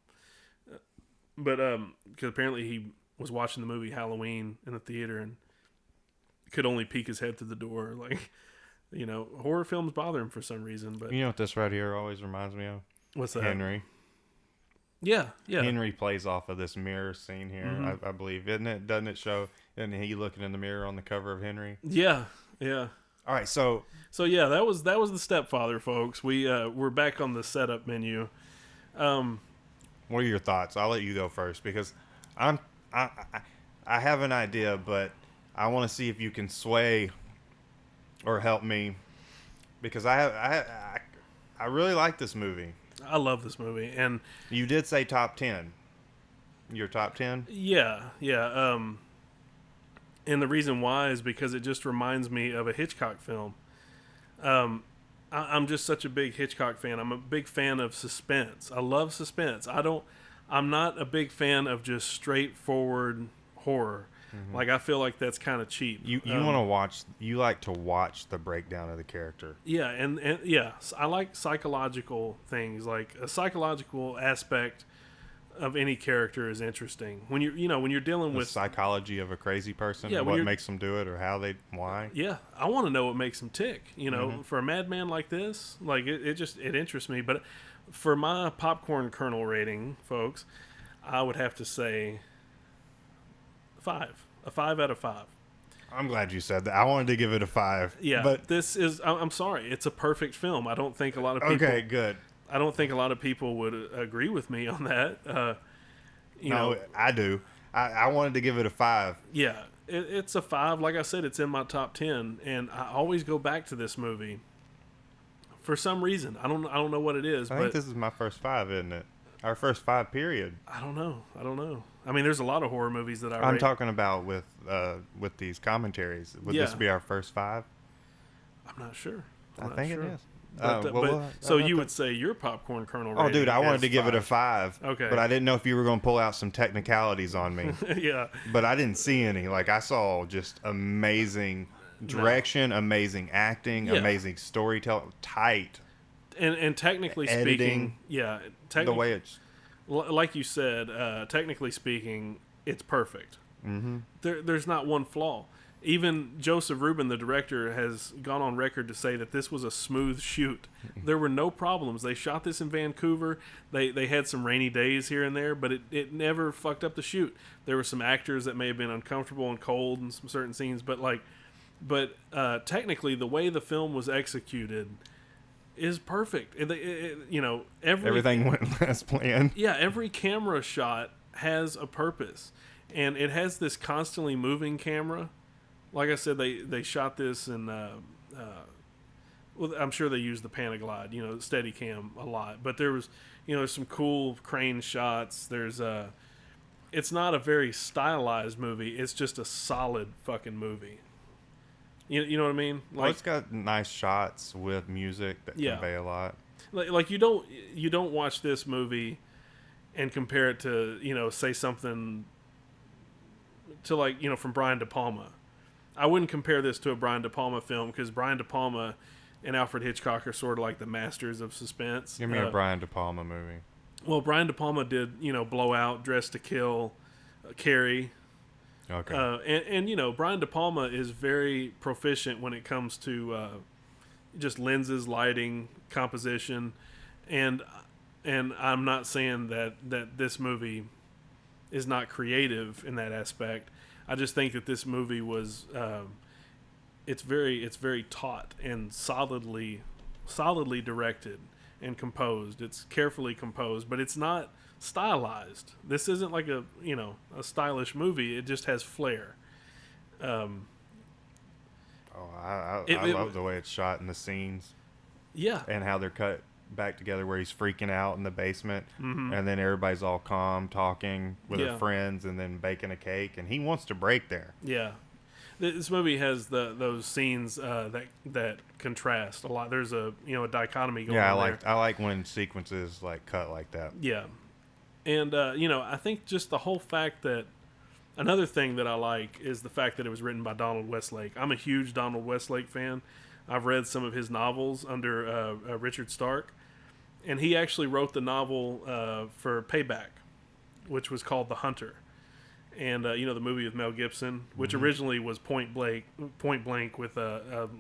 Because apparently he was watching the movie Halloween in the theater and could only peek his head through the door. Like, horror films bother him for some reason. But you know what this right here always reminds me of? What's that? Henry. Yeah. Henry plays off of this mirror scene here, Mm-hmm. I believe, isn't it? Doesn't it show? Isn't he looking in the mirror on the cover of Henry? Yeah. All right, so yeah, that was the Stepfather, folks. We're back on the setup menu. What are your thoughts? I'll let you go first because I have an idea, but I want to see if you can sway or help me because I really like this movie. I love this movie, and you did say top 10. Your top 10? Yeah. And the reason why is because it just reminds me of a Hitchcock film. I'm just such a big Hitchcock fan. I'm a big fan of suspense. I love suspense. I'm not a big fan of just straightforward horror. Mm-hmm. Like, I feel like that's kind of cheap. You like to watch the breakdown of the character. Yeah, and yeah, I like psychological things. Like, a psychological aspect of any character is interesting. When you're dealing with psychology of a crazy person, what makes them do it or why. Yeah, I want to know what makes them tick. Mm-hmm. For a madman like this, like it interests me. But for my popcorn kernel rating, folks, I would have to say 5. A 5 out of 5. I'm glad you said that. I wanted to give it a 5. Yeah, but this is. I'm sorry, it's a perfect film. I don't think a lot of people. Okay, good. I don't think a lot of people would agree with me on that. I do. I wanted to give it a 5. Yeah, it's a 5. Like I said, it's in my top 10, and I always go back to this movie for some reason. I don't know what it is. I think this is my first 5, isn't it? Our first 5 period. I don't know. I mean, there's a lot of horror movies that I'm talking about with these commentaries. Would this be our first 5? I'm not sure. I think it is. So you would say your popcorn kernel rating? Oh, dude, I wanted to give 5. it a 5. Okay. But I didn't know if you were going to pull out some technicalities on me. Yeah. But I didn't see any. Like, I saw just amazing direction, amazing acting, amazing storytelling, tight. And technically editing, speaking, the way it's... Like you said, technically speaking, it's perfect. Mm-hmm. There's not one flaw. Even Joseph Ruben, the director, has gone on record to say that this was a smooth shoot. There were no problems. They shot this in Vancouver. They had some rainy days here and there, but it never fucked up the shoot. There were some actors that may have been uncomfortable and cold in some certain scenes, but technically the way the film was executed is perfect. Everything went as planned. Yeah, every camera shot has a purpose, and it has this constantly moving camera. Like I said, they shot this in, well, I'm sure they used the Panaglide, Steadicam a lot. But there was, some cool crane shots. There's it's not a very stylized movie. It's just a solid fucking movie. You know what I mean? Like, it's got nice shots with music that convey a lot. Like you don't watch this movie and compare it to, say something to from Brian De Palma. I wouldn't compare this to a Brian De Palma film because Brian De Palma and Alfred Hitchcock are sort of like the masters of suspense. Give me a Brian De Palma movie. Well, Brian De Palma did, Blowout, Dress to Kill, Carrie. Okay. And Brian De Palma is very proficient when it comes to just lenses, lighting, composition, and I'm not saying that this movie is not creative in that aspect. I just think that this movie was it's very taut and solidly directed and composed. It's carefully composed, but it's not stylized. This isn't like a stylish movie. It just has flair. I love the way it's shot in the scenes. Yeah. And how they're cut back together where he's freaking out in the basement, mm-hmm. and then everybody's all calm talking with their friends and then baking a cake, and he wants to break there. Yeah. This movie has those scenes that contrast a lot. There's a dichotomy going on. Yeah, I like when sequences cut like that. Yeah. And I think just the whole fact that another thing that I like is the fact that it was written by Donald Westlake. I'm a huge Donald Westlake fan. I've read some of his novels under Richard Stark, and he actually wrote the novel for Payback, which was called The Hunter, and the movie with Mel Gibson, which mm-hmm. originally was Point Blank with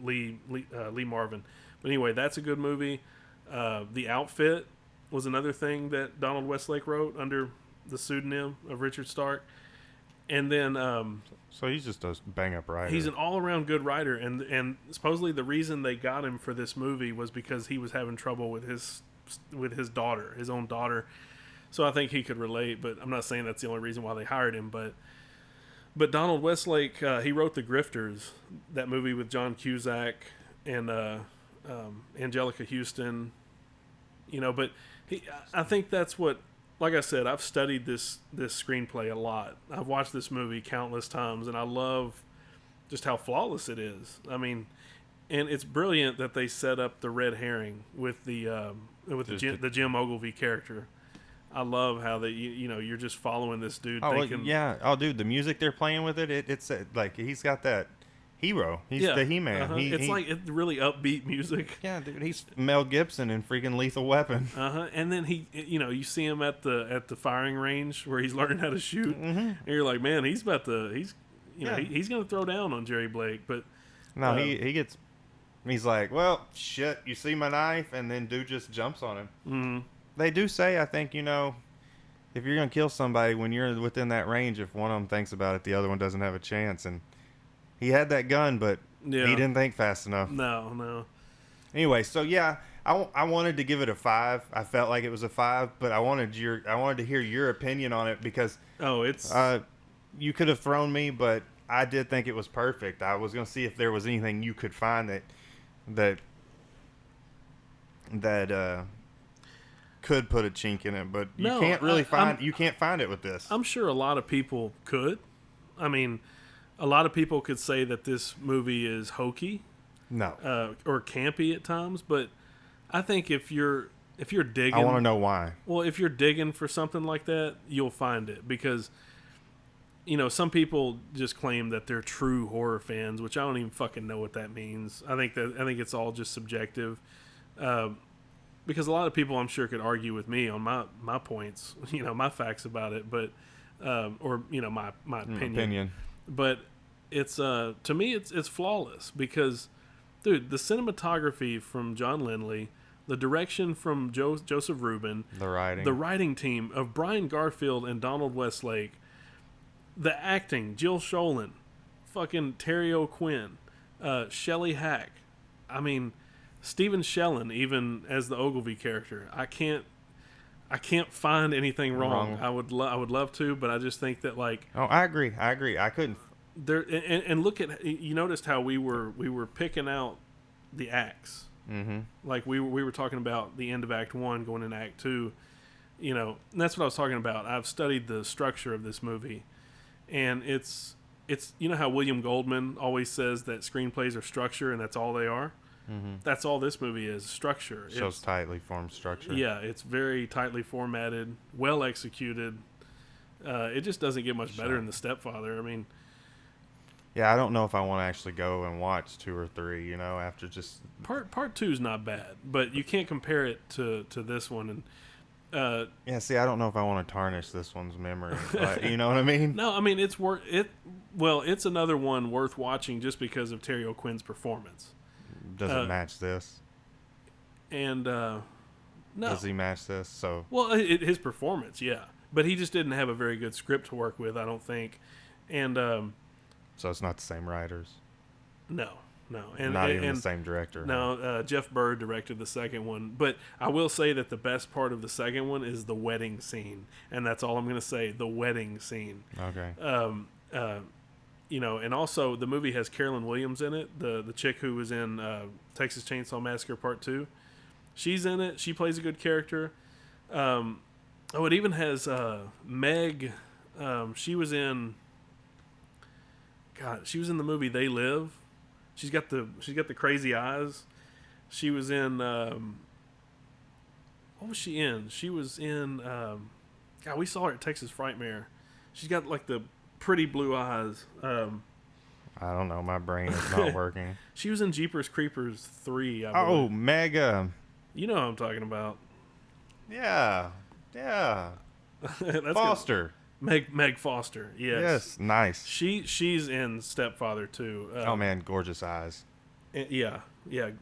Lee Marvin. But anyway, that's a good movie. The Outfit was another thing that Donald Westlake wrote under the pseudonym of Richard Stark. And then... so he's just a bang-up writer. He's an all-around good writer, and supposedly the reason they got him for this movie was because he was having trouble with his daughter, his own daughter. So I think he could relate, but I'm not saying that's the only reason why they hired him. But Donald Westlake, he wrote The Grifters, that movie with John Cusack and Angelica Houston. But I think that's what... Like I said, I've studied this screenplay a lot. I've watched this movie countless times, and I love just how flawless it is. I mean, and it's brilliant that they set up the red herring with the Jim Ogilvy character. I love how you're just following this dude. Thinking, yeah. Oh, dude, the music they're playing with it's like he's got that hero. He's the He-Man. Uh-huh. It's really upbeat music. Yeah, dude, he's Mel Gibson in freaking Lethal Weapon. And then he, you see him at the firing range where he's learning how to shoot, mm-hmm. and you're like, man, he's going to throw down on Jerry Blake. But no, he's like, well, shit, you see my knife, and then dude just jumps on him. Mm-hmm. They do say, I think, if you're gonna kill somebody when you're within that range, if one of them thinks about it, the other one doesn't have a chance, and. He had that gun, but he didn't think fast enough. No. Anyway, so yeah, I wanted to give it a 5. I felt like it was a 5, but I wanted to hear your opinion on it because you could have thrown me, but I did think it was perfect. I was going to see if there was anything you could find that could put a chink in it, but you No, can't really find it with this. I'm sure a lot of people could. I mean, a lot of people could say that this movie is hokey, or campy at times. But I think if you're digging, I want to know why. Well, if you're digging for something like that, you'll find it because some people just claim that they're true horror fans, which I don't even fucking know what that means. I think it's all just subjective. Because a lot of people, I'm sure, could argue with me on my points, my facts about it, but or my opinion. But it's to me it's flawless because, dude, the cinematography from John Lindley, the direction from Joseph Ruben, the writing team of Brian Garfield and Donald Westlake, the acting, Jill Sholin, fucking Terry O'Quinn, Shelley Hack, I mean, Stephen Shellen, even as the Ogilvy character. I can't find anything wrong. I would love to, but I just think that I agree. I couldn't. There and look at, you noticed how we were picking out the acts. Mm-hmm. Like we were talking about the end of Act 1 going into Act 2. And that's what I was talking about. I've studied the structure of this movie, and it's how William Goldman always says that screenplays are structure, and that's all they are. Mm-hmm. That's all this movie is, structure. Shows tightly formed structure. Yeah, it's very tightly formatted, well executed. It just doesn't get much better than The Stepfather. I mean, yeah, I don't know if I want to actually go and watch 2 or 3. After just part 2 is not bad, but you can't compare it to this one. And see, I don't know if I want to tarnish this one's memory. You know what I mean? No, I mean it's worth it. Well, it's another one worth watching just because of Terry O'Quinn's performance. Does it match this? And no. Does he match this? So his performance, yeah, but he just didn't have a very good script to work with, I don't think. And so it's not the same writers. No, and not even the same director. No, Jeff Bird directed the second one, but I will say that the best part of the second one is the wedding scene, and that's all I'm going to say. The wedding scene. Okay. And also the movie has Carolyn Williams in it, the chick who was in Texas Chainsaw Massacre Part 2. She's in it. She plays a good character. It even has Meg. She was in the movie They Live. She's got the crazy eyes. She was in what was she in? She was in we saw her at Texas Frightmare. She's got the pretty blue eyes. I don't know. My brain is not working. She was in Jeepers Creepers 3. Oh, Meg. You know what I'm talking about. Yeah. Foster. Meg Foster. Yes. Nice. She's in Stepfather too. Oh man, gorgeous eyes. Yeah,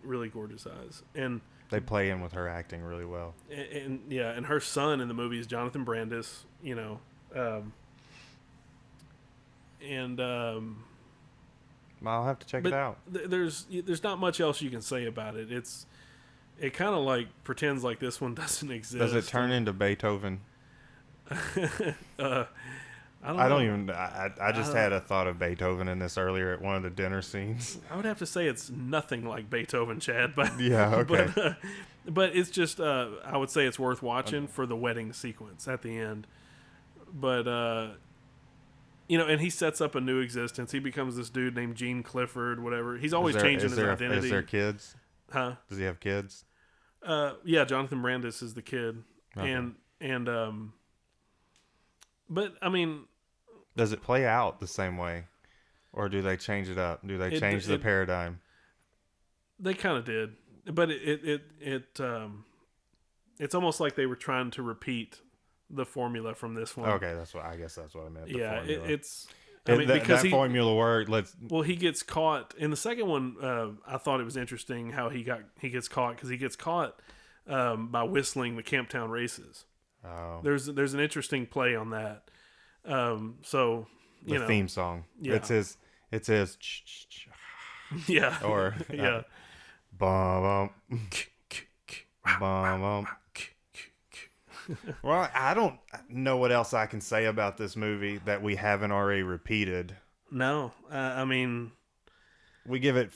really gorgeous eyes. And they play in with her acting really well. And her son in the movie is Jonathan Brandis. I'll have to check it out. There's not much else you can say about it. It kind of pretends like this one doesn't exist. Does it turn into Beethoven? I don't even. I just had a thought of Beethoven in this earlier at one of the dinner scenes. I would have to say it's nothing like Beethoven, Chad. But yeah, okay. But it's just. I would say it's worth watching for the wedding sequence at the end. But and he sets up a new existence. He becomes this dude named Gene Clifford, whatever. He's always changing his identity. Is there kids? Huh? Does he have kids? Yeah, Jonathan Brandis is the kid, okay. and but I mean, does it play out the same way, or do they change it up? Do they change the paradigm? They kind of did, but it's almost like they were trying to repeat the formula from this one. Okay, I guess that's what I meant. Yeah, it's. Because that formula word. He gets caught in the second one. I thought it was interesting how he gets caught because he gets caught by whistling the Camptown Races. Oh. There's an interesting play on that. So the theme song. Yeah. It says. Yeah. Or yeah. Bum bum. Well, I don't know what else I can say about this movie that we haven't already repeated. No, I mean, we give it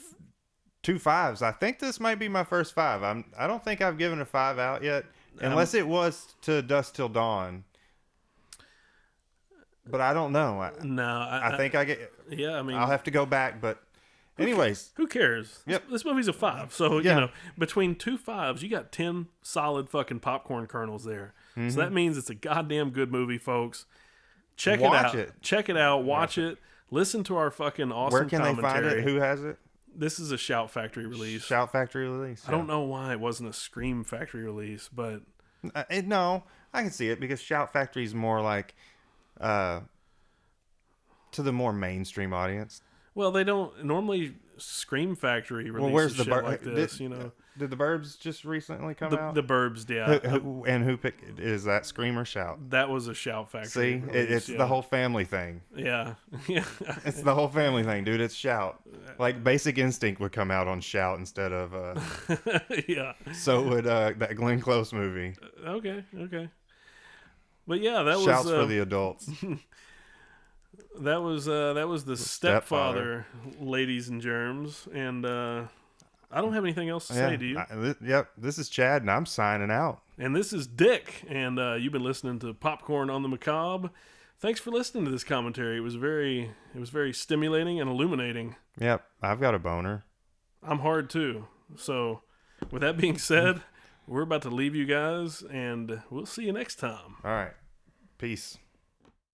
2 5s. I think this might be my first 5. I don't think I've given a 5 out yet. Unless it was To Dusk Till Dawn. But I don't know. I think I get. Yeah, I mean, I'll have to go back. But anyways, who cares? Yep. This movie's a 5, so you know, between 2 5s, you got 10 solid fucking popcorn kernels there. So that means it's a goddamn good movie, folks. Check Watch it out. Check it out. Watch it. Listen to our fucking awesome where can commentary. they find it? Who has it? This is a Shout Factory release. Shout Factory release. I don't know why it wasn't a Scream Factory release, but no, I can see it because Shout Factory is more like to the more mainstream audience. Well, they don't normally. Scream Factory releases where's the shit like this, Did the Burbs just recently come out? The Burbs, yeah. Who picked? Is that Scream or Shout? That was a Shout Factory. See, release, it's the whole family thing. Yeah, It's the whole family thing, dude. It's Shout. Like Basic Instinct would come out on Shout instead of. Yeah. So would that Glenn Close movie. Okay. But yeah, that Shouts was for the adults. That was the Stepfather, ladies and germs, and I don't have anything else to say. Do you? Yep. This is Chad, and I'm signing out. And this is Dick, and you've been listening to Popcorn on the Macabre. Thanks for listening to this commentary. It was very stimulating and illuminating. Yep, I've got a boner. I'm hard too. So, with that being said, we're about to leave you guys, and we'll see you next time. All right, peace.